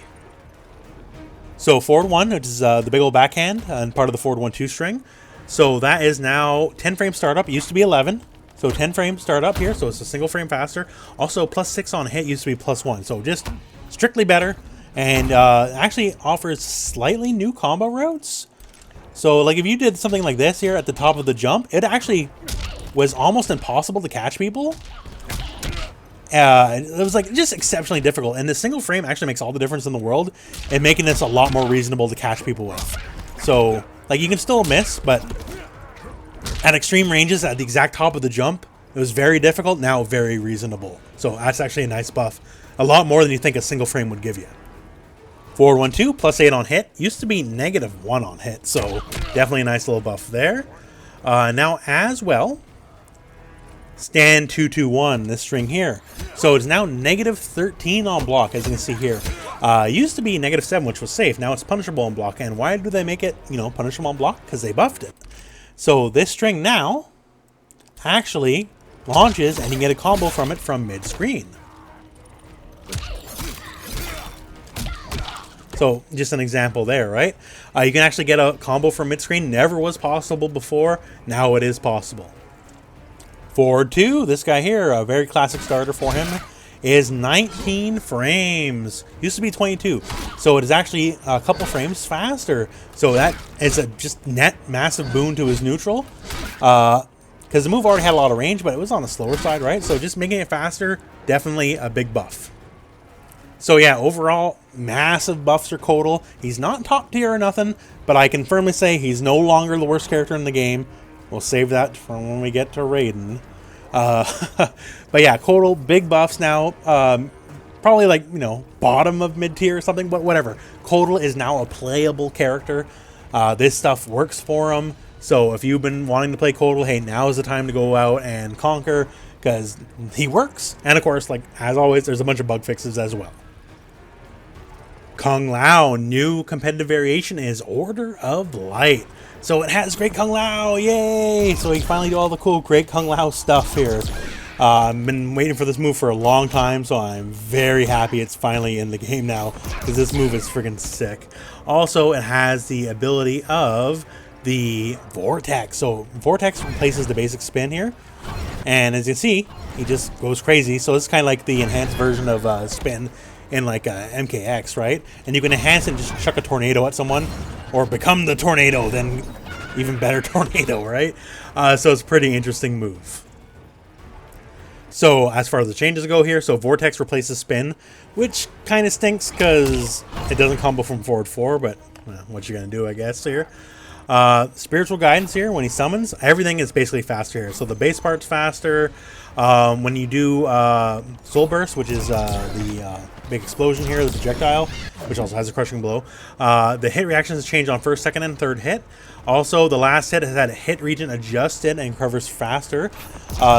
So forward 1, which is the big old backhand and part of the forward 1-2 string. So that is now 10 frame startup. It used to be 11. So 10 frame startup here. So it's a single frame faster. Also +6 on hit, used to be +1. So just strictly better. And actually offers slightly new combo routes. So like if you did something like this here at the top of the jump, it actually was almost impossible to catch people. It was like just exceptionally difficult. And the single frame actually makes all the difference in the world in making this a lot more reasonable to catch people with. So like you can still miss, but at extreme ranges at the exact top of the jump, it was very difficult, now very reasonable. So that's actually a nice buff. A lot more than you think a single frame would give you. Forward 1-2, +8 on hit. Used to be -1 on hit, so definitely a nice little buff there. Now as well, stand 2-2-1, this string here. So it's now -13 on block, as you can see here. Used to be -7, which was safe. Now it's punishable on block. And why do they make it, punishable on block? Because they buffed it. So this string now actually launches, and you get a combo from it from mid-screen. So just an example there, right? You can actually get a combo from mid-screen. Never was possible before. Now it is possible. Forward 2, this guy here, a very classic starter for him, is 19 frames. Used to be 22. So it is actually a couple frames faster. So that is a just net massive boon to his neutral. Because the move already had a lot of range, but it was on the slower side, right? So just making it faster, definitely a big buff. So yeah, overall, massive buffs for Kotal. He's not top tier or nothing, but I can firmly say he's no longer the worst character in the game. We'll save that for when we get to Raiden. But yeah, Kotal, big buffs now. Probably like, bottom of mid-tier or something, but whatever. Kotal is now a playable character. This stuff works for him. So if you've been wanting to play Kotal, hey, now is the time to go out and conquer, because he works. And of course, like as always, there's a bunch of bug fixes as well. Kung Lao, new competitive variation is Order of Light. So it has Great Kung Lao, yay! So we can finally do all the cool Great Kung Lao stuff here. I've been waiting for this move for a long time, so I'm very happy it's finally in the game now, because this move is freaking sick. Also, it has the ability of the Vortex. So Vortex replaces the basic spin here, and as you see, he just goes crazy. So it's kind of like the enhanced version of spin in like MKX, right? And you can enhance it and just chuck a tornado at someone. or become the tornado, then even better tornado, right? So it's a pretty interesting move. So as far as the changes go here, so Vortex replaces Spin, which kind of stinks because it doesn't combo from forward 4, but well, what you're going to do, I guess, here. Spiritual Guidance here, when he summons, everything is basically faster here. So the base part's faster. When you do Soul Burst, which is the big explosion here, the projectile, which also has a crushing blow, the hit reactions change on first, second, and third hit. Also, the last hit has had a hit region adjusted and covers faster.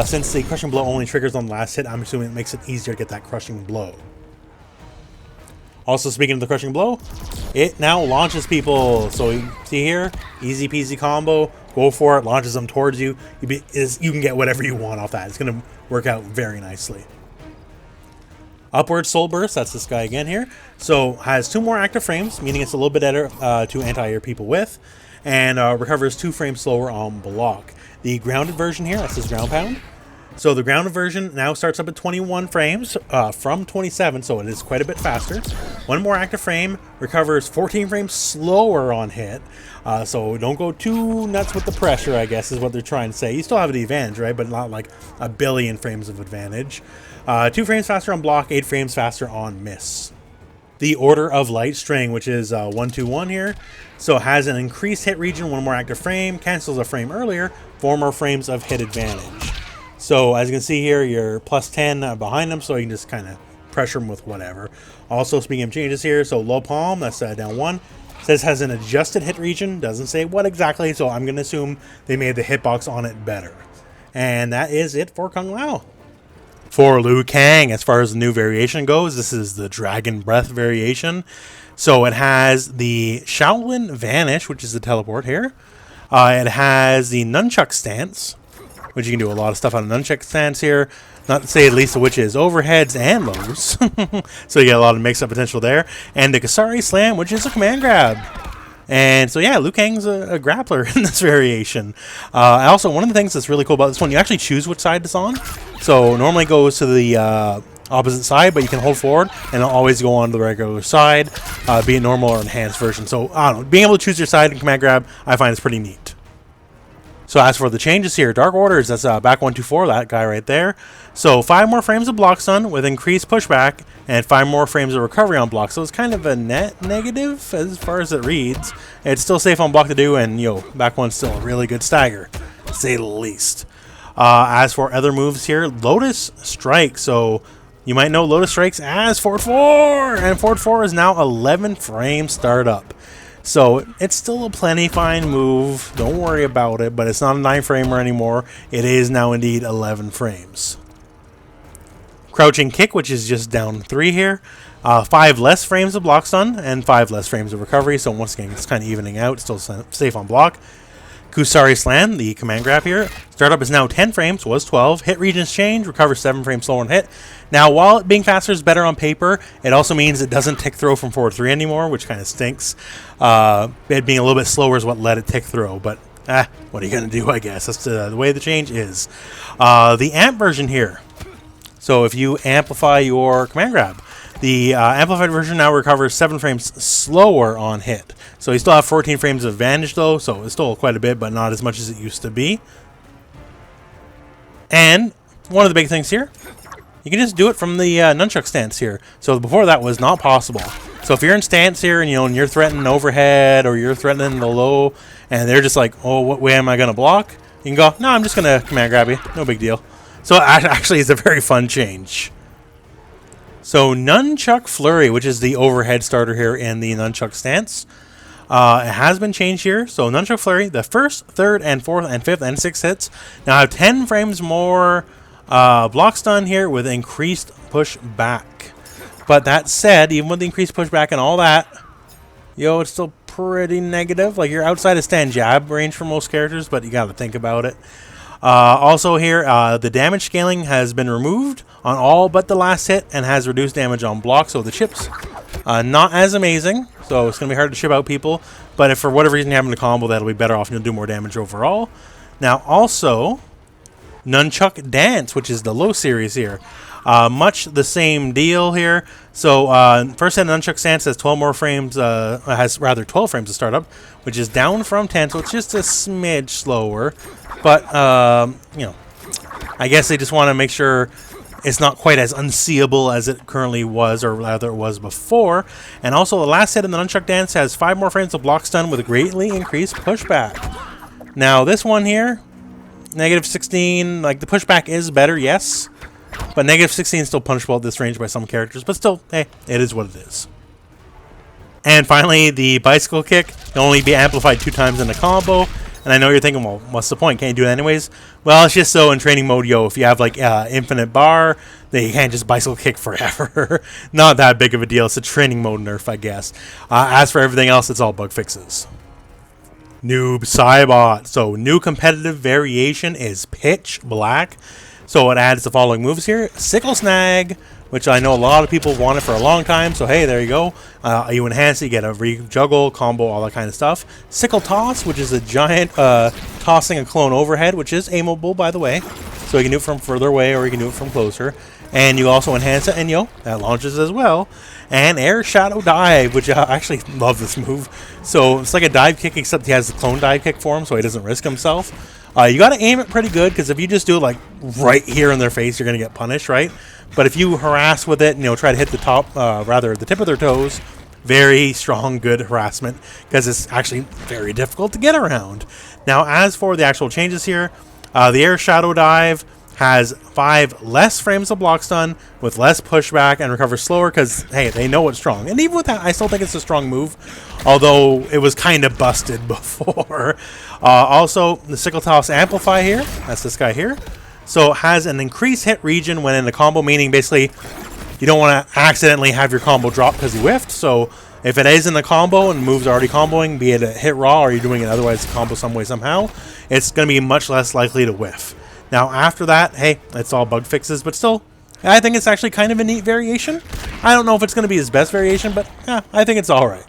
Since the crushing blow only triggers on the last hit, I'm assuming it makes it easier to get that crushing blow. Also, speaking of the crushing blow, it now launches people. So you see here, easy peasy combo. Go for it, launches them towards you. You can get whatever you want off that. It's going to work out very nicely. Upward Soul Burst, that's this guy again here. So has 2 more active frames, meaning it's a little bit better to anti-air people with. And recovers 2 frames slower on block. The grounded version here, that's his ground pound. So the grounded version now starts up at 21 frames from 27, so it is quite a bit faster. 1 more active frame, recovers 14 frames slower on hit. So don't go too nuts with the pressure, I guess, is what they're trying to say. You still have the advantage, right? But not like a billion frames of advantage. 2 frames faster on block, 8 frames faster on miss. The Order of Light String, which is 1-2-1 here. So it has an increased hit region, 1 more active frame, cancels a frame earlier, 4 more frames of hit advantage. So as you can see here, you're plus 10 behind them, so you can just kind of pressure them with whatever. Also, speaking of changes here, so low palm, that's down 1. Says has an adjusted hit region, doesn't say what exactly, so I'm going to assume they made the hitbox on it better. And that is it for Kung Lao. For Liu Kang, as far as the new variation goes, this is the Dragon Breath variation. So it has the Shaolin Vanish, which is the teleport here. It has the Nunchuck Stance, which you can do a lot of stuff on a Nunchuck Stance here. Not to say at least which is overheads and lows. So you get a lot of mix-up potential there. And the Kasari Slam, which is a command grab. And so yeah, Liu Kang's a grappler in this variation. Also, one of the things that's really cool about this one, you actually choose which side it's on. So normally it goes to the opposite side, but you can hold forward and it'll always go on to the regular side, be it normal or enhanced version. So I don't know, being able to choose your side and command grab, I find it's pretty neat. So as for the changes here, Dark Orders, that's back 124, that guy right there. So 5 more frames of block stun with increased pushback, and 5 more frames of recovery on block. So it's kind of a net negative as far as it reads. It's still safe on block to do, and back one's still a really good stagger, to say the least. As for other moves here, Lotus Strike. So you might know Lotus Strikes as Forward 4, and Forward 4 is now 11 frames startup. So it's still a plenty fine move, don't worry about it, but it's not a 9-framer anymore. It is now indeed 11 frames. Crouching Kick, which is just down 3 here. 5 less frames of block stun and 5 less frames of recovery, so once again it's kind of evening out, still safe on block. Kusari Slam, the command grab here. Startup is now 10 frames, was 12. Hit regions change, recovers 7 frames slower on hit. Now, while it being faster is better on paper, it also means it doesn't tick throw from forward 3 anymore, which kind of stinks. It being a little bit slower is what let it tick throw, but what are you going to do, I guess? That's the way the change is. The amp version here. So if you amplify your command grab, the amplified version now recovers 7 frames slower on hit. So you still have 14 frames of advantage though, so it's still quite a bit, but not as much as it used to be. And one of the big things here, you can just do it from the nunchuck stance here. So before that was not possible. So if you're in stance here and and you're threatening overhead or you're threatening the low, and they're just like, oh, what way am I going to block? You can go, no, I'm just going to command grab you. No big deal. So actually it's a very fun change. So Nunchuck Flurry, which is the overhead starter here in the Nunchuck stance. It has been changed here. So Nunchuck Flurry, the first, third, and fourth, and fifth, and sixth hits now have 10 frames more block stun here with increased push back. But that said, even with the increased pushback and all that, it's still pretty negative. Like, you're outside of stand jab range for most characters, but you got to think about it. Also here, the damage scaling has been removed on all but the last hit and has reduced damage on block, so the chips not as amazing, so it's going to be hard to chip out people, but if for whatever reason you have in a combo, that'll be better off and you'll do more damage overall. Now also, Nunchuck Dance, which is the low series here. Much the same deal here. So first hit nunchuck stance has 12 more frames, has rather 12 frames to start up, which is down from 10, so it's just a smidge slower. But, you know, I guess they just want to make sure it's not quite as unseeable as it currently was, or rather it was before. And also the last hit in the nunchuck dance has 5 more frames of block stun with a greatly increased pushback. Now this one here, negative 16, like the pushback is better, yes. But negative 16 is still punishable at this range by some characters. But still, hey, it is what it is. And finally, the bicycle kick can only be amplified 2 times in a combo. And I know you're thinking, well, what's the point? Can't you do it anyways? Well, it's just so in training mode, yo, if you have like infinite bar, then you can't just bicycle kick forever. Not that big of a deal. It's a training mode nerf, I guess. As for everything else, it's all bug fixes. Noob Saibot. So new competitive variation is Pitch Black. So it adds the following moves here. Sickle Snag, which I know a lot of people wanted for a long time. So hey, there you go. You enhance it, you get a re-juggle, combo, all that kind of stuff. Sickle Toss, which is a giant tossing a clone overhead, which is aimable, by the way. So you can do it from further away or you can do it from closer. And you also enhance it, and yo, that launches as well. And Air Shadow Dive, which I actually love this move. So it's like a dive kick, except he has the clone dive kick for him, so he doesn't risk himself. You got to aim it pretty good, because if you just do it like right here in their face, you're going to get punished, right? But if you harass with it, and, you know, try to hit the top, rather the tip of their toes, very strong, good harassment, because it's actually very difficult to get around. Now, as for the actual changes here, the Air Shadow Dive has 5 less frames of block stun with less pushback and recovers slower because, hey, they know it's strong. And even with that, I still think it's a strong move, although it was kind of busted before. Also, the Sickle Toss Amplify here, that's this guy here. So it has an increased hit region when in the combo, meaning basically you don't want to accidentally have your combo drop because you whiffed. So if it is in the combo and the move's already comboing, be it a hit raw or you're doing it otherwise combo some way somehow, it's going to be much less likely to whiff. Now, after that, hey, it's all bug fixes, but still, I think it's actually kind of a neat variation. I don't know if it's going to be his best variation, but yeah, I think it's all right.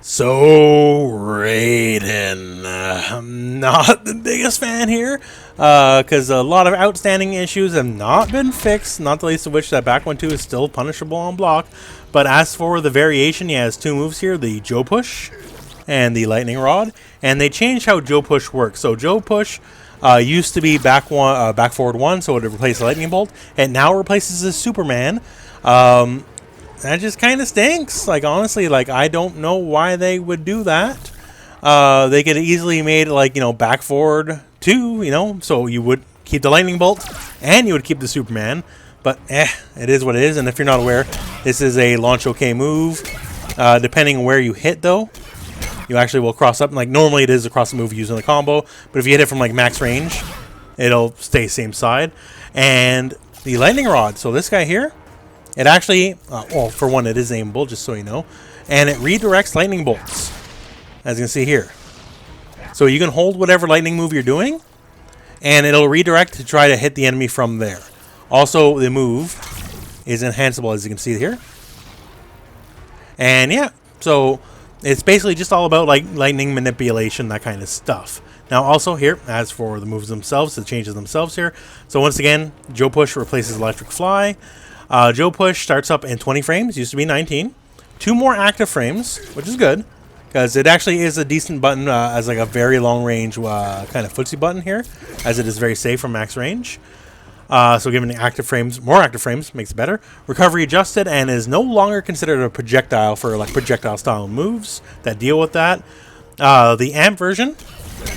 So, Raiden. I'm not the biggest fan here, because a lot of outstanding issues have not been fixed, not the least of which that back 1-2 is still punishable on block. But as for the variation, he has 2 moves here, the Joe Push and the Lightning Rod, and they changed how Joe Push works. So, Joe Push used to be back forward 1, so it would replace Lightning Bolt. It now replaces the Superman. That just kind of stinks. Like, honestly, like, I don't know why they would do that. They could have easily made it, like, you know, back forward 2, you know, so you would keep the Lightning Bolt and you would keep the Superman. But, it is what it is. And if you're not aware, this is a launch okay move. Depending on where you hit, though, you actually will cross up. Like, normally it is a cross move using the combo, but if you hit it from, like, max range, it'll stay same side. And the Lightning Rod, so this guy here, it actually, well, for one, it is aimable, just so you know, and it redirects lightning bolts, as you can see here. So you can hold whatever lightning move you're doing, and it'll redirect to try to hit the enemy from there. Also, the move is enhanceable, as you can see here. And yeah, so it's basically just all about like lightning manipulation, that kind of stuff. Now also here, as for the moves themselves, the changes themselves here. So once again, Joe Push replaces Electric Fly. Joe Push starts up in 20 frames, used to be 19. 2 more active frames, which is good, because it actually is a decent button as like a very long range kind of footsie button here, as it is very safe from max range. So giving active frames, more active frames makes it better. Recovery adjusted and is no longer considered a projectile for like projectile style moves that deal with that. The AMP version,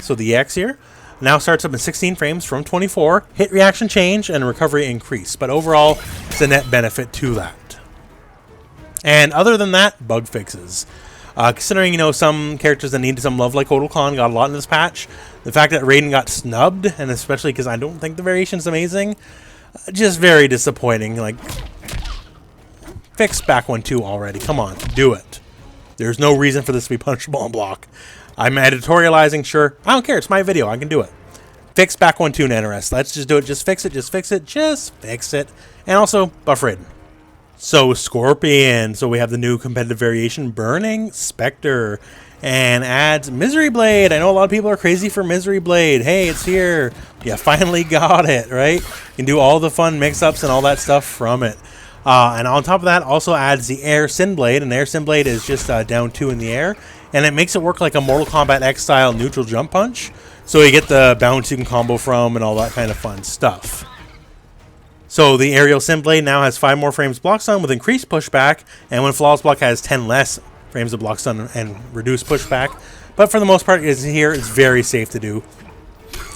so the EX here, now starts up in 16 frames from 24. Hit reaction change and recovery increase, but overall it's a net benefit to that. And other than that, bug fixes. Considering, you know, some characters that needed some love like Kotal Kahn got a lot in this patch, the fact that Raiden got snubbed, and especially because I don't think the variation is amazing, just very disappointing. Like, fix back 1-2 already. Come on, do it. There's no reason for this to be punishable on block. I'm editorializing, sure. I don't care. It's my video. I can do it. Fix back 1-2 NRS. Let's just do it. Just fix it. Just fix it. Just fix it. And also, buff Raiden. So, Scorpion. So, we have the new competitive variation, Burning Spectre. and adds Misery Blade. I know a lot of people are crazy for Misery Blade. Hey, it's here. You finally got it, right? You can do all the fun mix-ups and all that stuff from it. And on top of that, also adds the Air Sin Blade, and Air Sin Blade is just down 2 in the air, and it makes it work like a Mortal Kombat X style neutral jump punch. So you get the bounce you can combo from and all that kind of fun stuff. So the Aerial Sin Blade now has 5 more frames block stun with increased pushback, and when Flawless Block has 10 less frames of block stun and reduced pushback. But for the most part, it's very safe to do.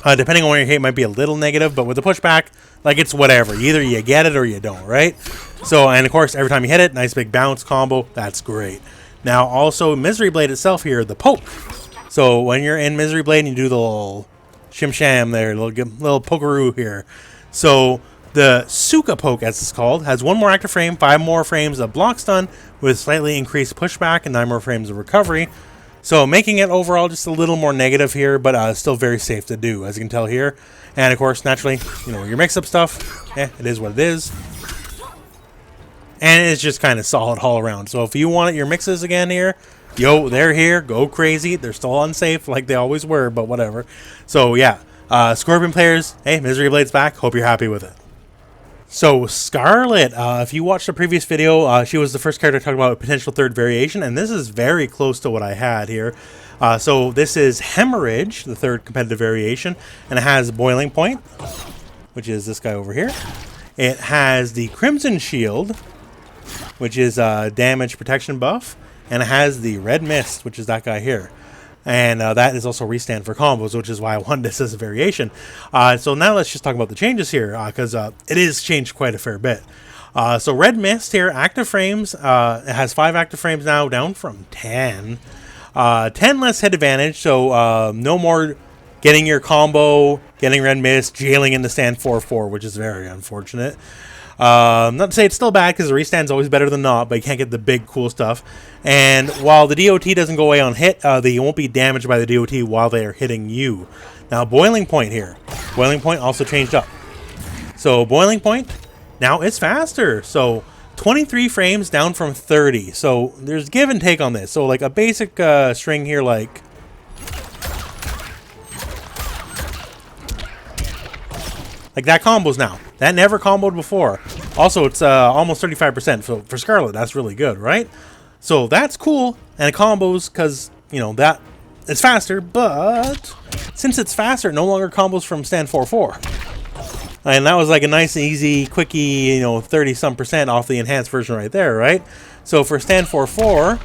Depending on where your hit, might be a little negative, but with the pushback, like, it's whatever. Either you get it or you don't, right? So, and of course, every time you hit it, nice big bounce combo. That's great. Now, also, Misery Blade itself here, the poke. So when you're in Misery Blade and you do the little shim sham there, little pokeroo here. So the Suka poke, as it's called, has 1 more active frame, 5 more frames of block stun with slightly increased pushback and 9 more frames of recovery. So making it overall just a little more negative here, but still very safe to do, as you can tell here. And of course, naturally, you know, your mix-up stuff, it is what it is. And it's just kind of solid all around. So if you want your mixes again here, yo, they're here, go crazy. They're still unsafe like they always were, but whatever. So yeah, Scorpion players, hey, Misery Blade's back. Hope you're happy with it. So Skarlet, if you watched the previous video, she was the first character to talk about a potential 3rd variation, and this is very close to what I had here. So this is Hemorrhage, the 3rd competitive variation, and it has Boiling Point, which is this guy over here. It has the Crimson Shield, which is damage protection buff, and it has the Red Mist, which is that guy here. And that is also restand for combos, which is why I wanted this as a variation. So now let's just talk about the changes here, because it is changed quite a fair bit. So Red Mist here, active frames, it has 5 active frames now, down from 10. 10 less hit advantage, so no more getting your combo, getting Red Mist, jailing in the stand 4-4, which is very unfortunate. Not to say it's still bad, because the restand's always better than not, but you can't get the big cool stuff. And while the DOT doesn't go away on hit, they won't be damaged by the DOT while they are hitting you. Now, Boiling Point here. Boiling Point also changed up. So Boiling Point, now it's faster. So 23 frames down from 30. So there's give and take on this. So like a basic string here, like that combos now. That never comboed before. Also, it's almost 35%. So for Skarlet, that's really good, right? So that's cool. And it combos because, you know, that it's faster. But since it's faster, it no longer combos from stand 4-4. And that was like a nice, easy, quickie, you know, 30-some% off the enhanced version right there, right? So for stand 4-4,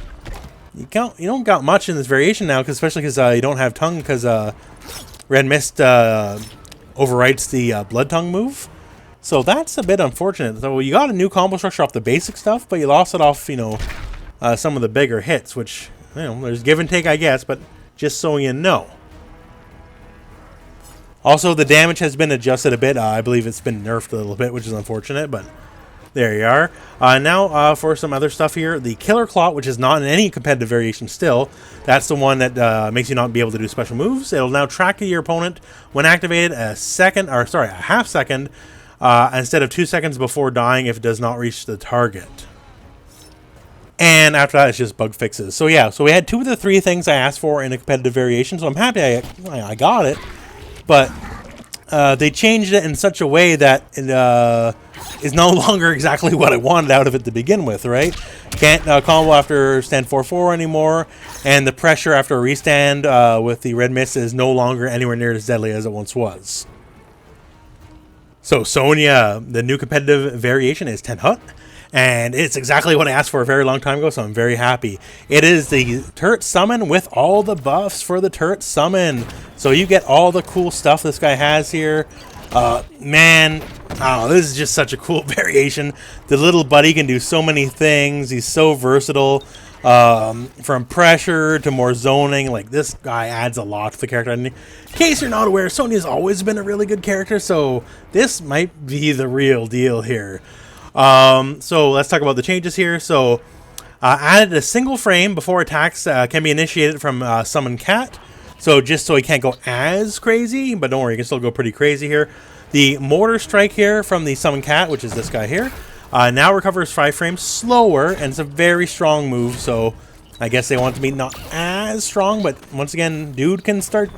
you don't got much in this variation now, especially because you don't have tongue, because Red Mist overwrites the Blood Tongue move. So that's a bit unfortunate. So you got a new combo structure off the basic stuff, but you lost it off, you know, some of the bigger hits, which, you know, there's give and take, I guess, but just so you know. Also, the damage has been adjusted a bit. I believe it's been nerfed a little bit, which is unfortunate, but there you are. Now, for some other stuff here, the Killer Claw, which is not in any competitive variation still. That's the one that makes you not be able to do special moves. It'll now track your opponent when activated a half second, instead of 2 seconds before dying if it does not reach the target. And after that, it's just bug fixes. So yeah, so we had 2 of the 3 things I asked for in a competitive variation, so I'm happy I got it. But they changed it in such a way that it is no longer exactly what I wanted out of it to begin with, right? Can't combo after stand 4-4 anymore, and the pressure after a restand with the Red Mist is no longer anywhere near as deadly as it once was. So Sonya, the new competitive variation, is 10 hut. And it's exactly what I asked for a very long time ago, so I'm very happy. It is the turret summon with all the buffs for the turret summon. So you get all the cool stuff this guy has here. Man, oh, this is just such a cool variation. The little buddy can do so many things. He's so versatile. From pressure to more zoning, like this guy adds a lot to the character. And in case you're not aware, Sonya's always been a really good character, so this might be the real deal here. So let's talk about the changes here. So added a single frame before attacks can be initiated from Summon Cat. So just so he can't go as crazy, but don't worry, you can still go pretty crazy here. The Mortar Strike here from the Summon Cat, which is this guy here, now recovers 5 frames slower, and it's a very strong move, so I guess they want it to be not as as strong, but once again, dude can start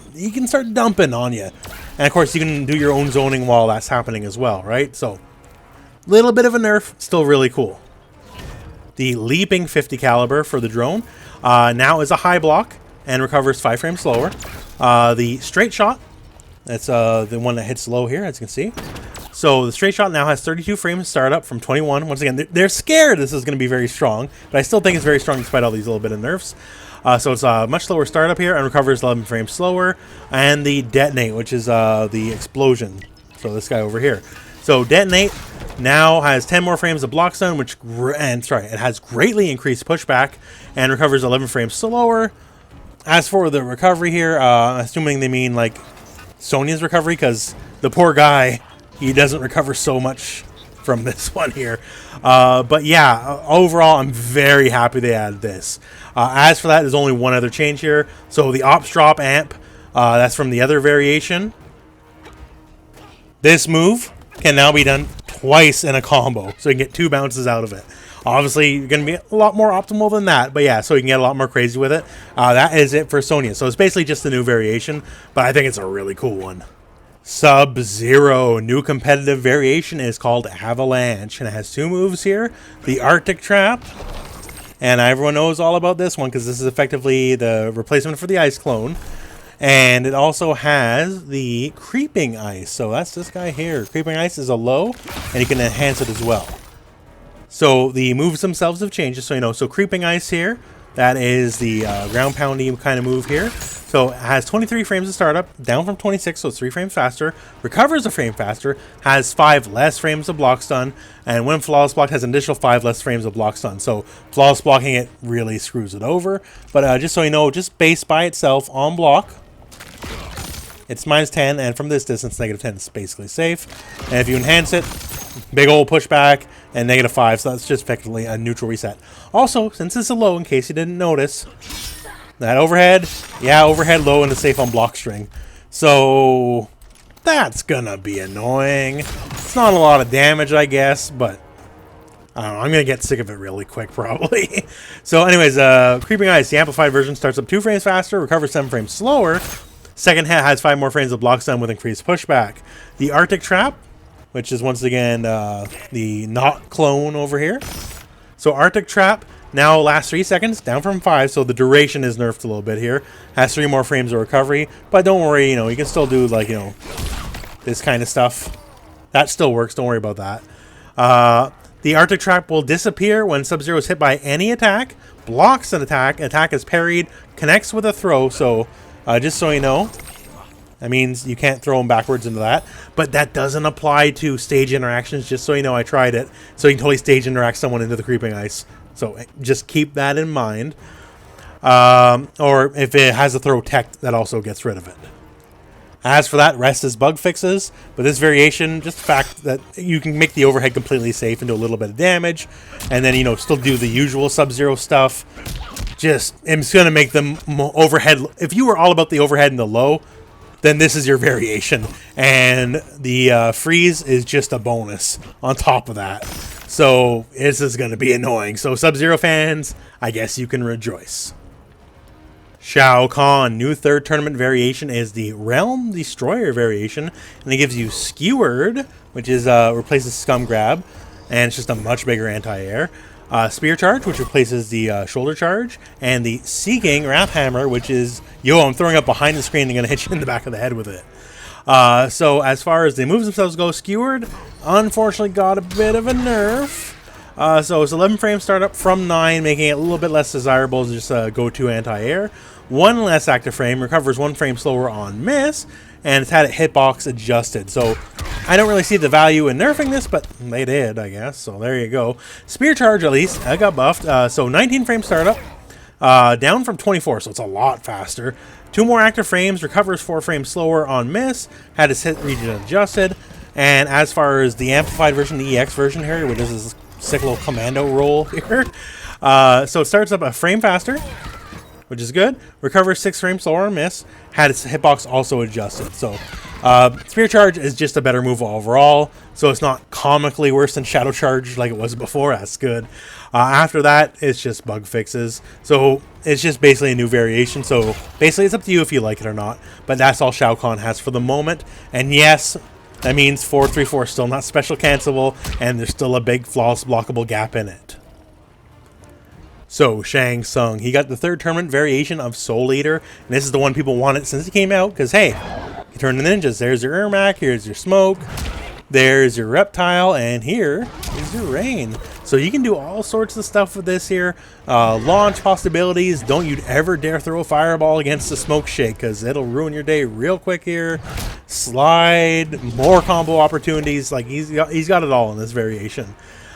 dumping on you. And of course, you can do your own zoning while that's happening as well, right? So, little bit of a nerf, still really cool. The leaping 50 caliber for the drone now is a high block and recovers 5 frames slower. The straight shot, that's the one that hits low here, as you can see. So the straight shot now has 32 frames startup from 21. Once again, they're scared this is going to be very strong, but I still think it's very strong despite all these little bit of nerfs. So it's a much slower startup here and recovers 11 frames slower. And the detonate, which is the explosion. So this guy over here. So detonate now has 10 more frames of block stun, which it has greatly increased pushback and recovers 11 frames slower. As for the recovery here, assuming they mean like Sonya's recovery, because the poor guy, he doesn't recover so much from this one here. But yeah, overall, I'm very happy they added this. As for that, there's only one other change here. So the ops drop amp, that's from the other variation. This move can now be done twice in a combo, so you can get 2 bounces out of it. Obviously, you're going to be a lot more optimal than that, but yeah, so you can get a lot more crazy with it. That is it for Sonya. So it's basically just a new variation, but I think it's a really cool one. Sub-Zero, new competitive variation is called Avalanche, and it has 2 moves here. The Arctic Trap, and everyone knows all about this one because this is effectively the replacement for the Ice Clone. And it also has the Creeping Ice, so that's this guy here. Creeping Ice is a low, and you can enhance it as well. So the moves themselves have changed, just so you know. So Creeping Ice here, that is the ground pounding kind of move here. So it has 23 frames of startup, down from 26, so it's 3 frames faster. Recovers a frame faster, has 5 less frames of block stun, and when flawless blocked has an additional 5 less frames of block stun. So flawless blocking it really screws it over. But just so you know, just base by itself on block, it's -10, and from this distance, -10 is basically safe. And if you enhance it, big old pushback, and -5, so that's just effectively a neutral reset. Also, since it's a low, in case you didn't notice, that overhead, yeah, overhead low and it's safe on block string. So that's gonna be annoying. It's not a lot of damage, I guess, but I don't know, I'm gonna get sick of it really quick, probably. So anyways, Creeping Ice, the amplified version, starts up 2 frames faster, recovers 7 frames slower. Second hit has 5 more frames of block stun with increased pushback. The Arctic Trap, which is once again the not clone over here. So Arctic Trap now lasts 3 seconds, down from 5, so the duration is nerfed a little bit here. Has 3 more frames of recovery, but don't worry, you know, you can still do like, you know, this kind of stuff. That still works, don't worry about that. The Arctic Trap will disappear when Sub-Zero is hit by any attack, blocks an attack is parried, connects with a throw, so just so you know, that means you can't throw them backwards into that. But that doesn't apply to stage interactions, just so you know. I tried it. So you can totally stage interact someone into the Creeping Ice. So just keep that in mind. Or if it has a throw tech, that also gets rid of it. As for that, rest is bug fixes. But this variation, just the fact that you can make the overhead completely safe and do a little bit of damage. And then, you know, still do the usual Sub-Zero stuff. Just, it's going to make them overhead. If you were all about the overhead and the low, then this is your variation. And the freeze is just a bonus on top of that. So this is going to be annoying. So Sub-Zero fans, I guess you can rejoice. Shao Kahn, new 3rd tournament variation is the Realm Destroyer variation. And it gives you Skewered, which is replaces Scum Grab. And it's just a much bigger anti-air. Spear Charge, which replaces the Shoulder Charge, and the Seeking Wrath Hammer, which is, yo, I'm throwing up behind the screen and going to hit you in the back of the head with it. So as far as the moves themselves go, Skewered, unfortunately got a bit of a nerf. So it's 11 frame startup from 9, making it a little bit less desirable as just a go-to anti-air. 1 less active frame, recovers 1 frame slower on miss, and it's had a hitbox adjusted. So I don't really see the value in nerfing this, but they did, I guess. So there you go. Spear Charge, at least, I got buffed. So 19 frame startup, down from 24, so it's a lot faster. 2 more active frames, recovers 4 frames slower on miss, had its hit region adjusted. And as far as the amplified version, the EX version here, which is this sick little commando roll here. So it starts up a frame faster, which is good. Recovers 6 frames slower on miss. Had its hitbox also adjusted. So Spear Charge is just a better move overall, so it's not comically worse than Shadow Charge like it was before. That's good. After that, it's just bug fixes. So it's just basically a new variation. So basically, it's up to you if you like it or not. But that's all Shao Kahn has for the moment. And yes, that means 4-3-4 is still not special cancelable, and there's still a big flawless blockable gap in it. So, Shang Tsung, he got the third tournament variation of Soul Eater, and this is the one people wanted since it came out, because hey, you turn the ninjas, there's your Ermac, here's your Smoke, there's your Reptile, and here is your Rain. So you can do all sorts of stuff with this here. Launch possibilities, don't you ever dare throw a fireball against the Smoke Shake, because it'll ruin your day real quick here. Slide, more combo opportunities, like he's got it all in this variation.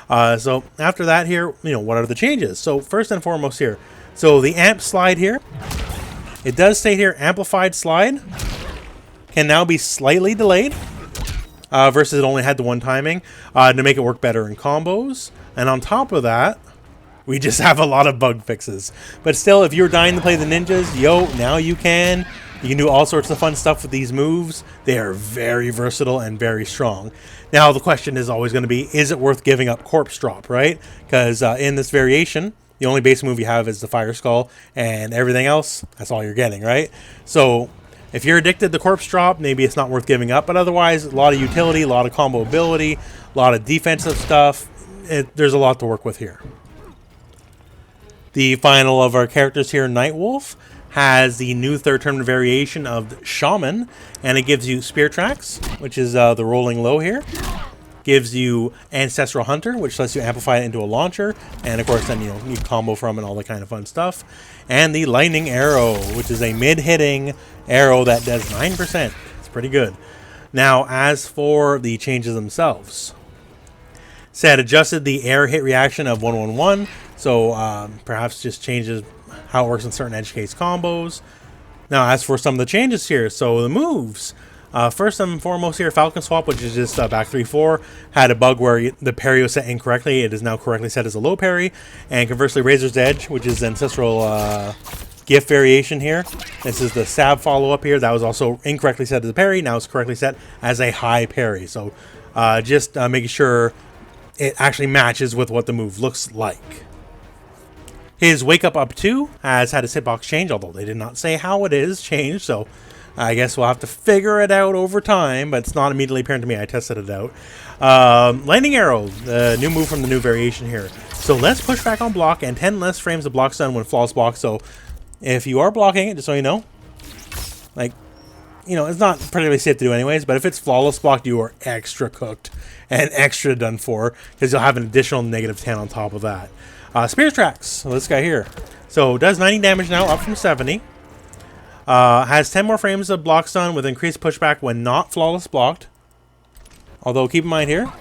So after that here, what are the changes? So first and foremost here, so the amp slide here, it does say here amplified slide can now be slightly delayed versus it only had the one timing to make it work better in combos. And on top of that, we just have a lot of bug fixes. But still, if you're dying to play the ninjas, now you can. You can do all sorts of fun stuff with these moves. They are very versatile and very strong. Now, the question is always going to be, is it worth giving up Corpse Drop, right? Because in this variation, the only base move you have is the Fire Skull, and everything else, that's all you're getting, right? So, if you're addicted to Corpse Drop, maybe it's not worth giving up. But otherwise, a lot of utility, a lot of combo ability, a lot of defensive stuff. There's a lot to work with here. The final of our characters here, Nightwolf, has the new third tournament variation of Shaman, and it gives you Spear Tracks, which is the rolling low here. Gives you Ancestral Hunter, which lets you amplify it into a launcher, and of course then you can combo from and all that kind of fun stuff. And the Lightning Arrow, which is a mid-hitting arrow that does 9%. It's pretty good. Now, as for the changes themselves, said adjusted the air hit reaction of 1-1-1, so perhaps just changes how it works in certain edge case combos. Now, as for some of the changes here, so the moves. First and foremost here, Falcon Swap, which is just back 3-4, had a bug where the parry was set incorrectly. It is now correctly set as a low parry. And conversely, Razor's Edge, which is the ancestral gift variation here. This is the Sab follow-up here. That was also incorrectly set as a parry. Now it's correctly set as a high parry. So just making sure it actually matches with what the move looks like. His Wake Up 2 has had his hitbox change, although they did not say how it is changed, so I guess we'll have to figure it out over time, but it's not immediately apparent to me. I tested it out. Lightning Arrow, the new move from the new variation here. So less pushback on block and 10 less frames of block stun when flawless block. So if you are blocking it, just so you know, it's not particularly safe to do anyways, but if it's flawless blocked, you are extra cooked and extra done for, because you'll have an additional -10 on top of that. Spear Tracks, so this guy here. So does 90 damage now, up from 70. Has 10 more frames of block stun with increased pushback when not flawless blocked. Although, keep in mind here,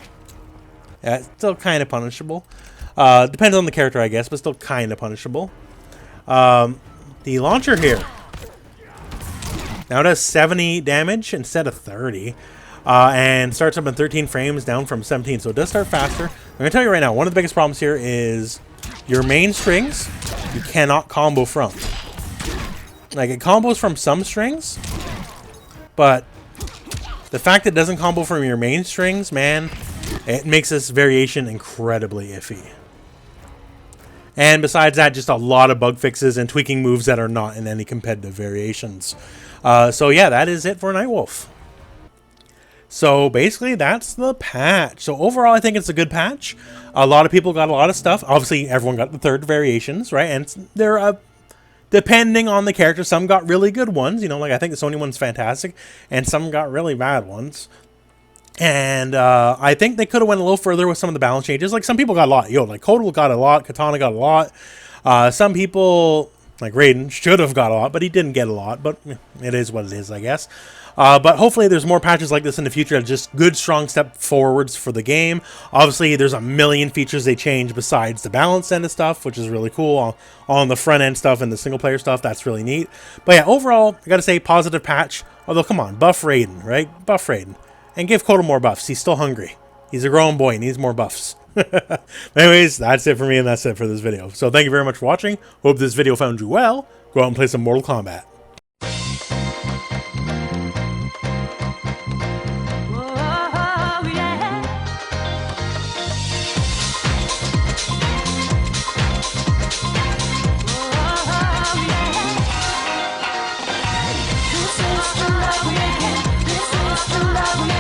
it's still kind of punishable. Depends on the character, I guess, but still kind of punishable. The launcher here now does 70 damage instead of 30. And starts up in 13 frames, down from 17, so it does start faster. I'm going to tell you right now, one of the biggest problems here is your main strings you cannot combo from. Like, it combos from some strings, but the fact that it doesn't combo from your main strings, man, it makes this variation incredibly iffy. And besides that, just a lot of bug fixes and tweaking moves that are not in any competitive variations. So yeah, that is it for Nightwolf. So basically, that's the patch. So overall, I think it's a good patch. A lot of people got a lot of stuff. Obviously, everyone got the third variations, right? And they're depending on the character, some got really good ones. Like I think the Sonya one's fantastic, and some got really bad ones. And I think they could have went a little further with some of the balance changes. Like some people got a lot. Like Kotal got a lot. Kitana got a lot. Some people, like Raiden, should have got a lot, but he didn't get a lot. But it is what it is, I guess. But hopefully there's more patches like this in the future, just good, strong step forwards for the game. Obviously, there's a million features they change besides the balance end of stuff, which is really cool. On the front end stuff and the single player stuff, that's really neat. But yeah, overall, I gotta say, positive patch. Although, come on, buff Raiden, right? Buff Raiden. And give Kotal more buffs. He's still hungry. He's a grown boy. He needs more buffs. Anyways, that's it for me, and that's it for this video. So thank you very much for watching. Hope this video found you well. Go out and play some Mortal Kombat. love making. This is the love making.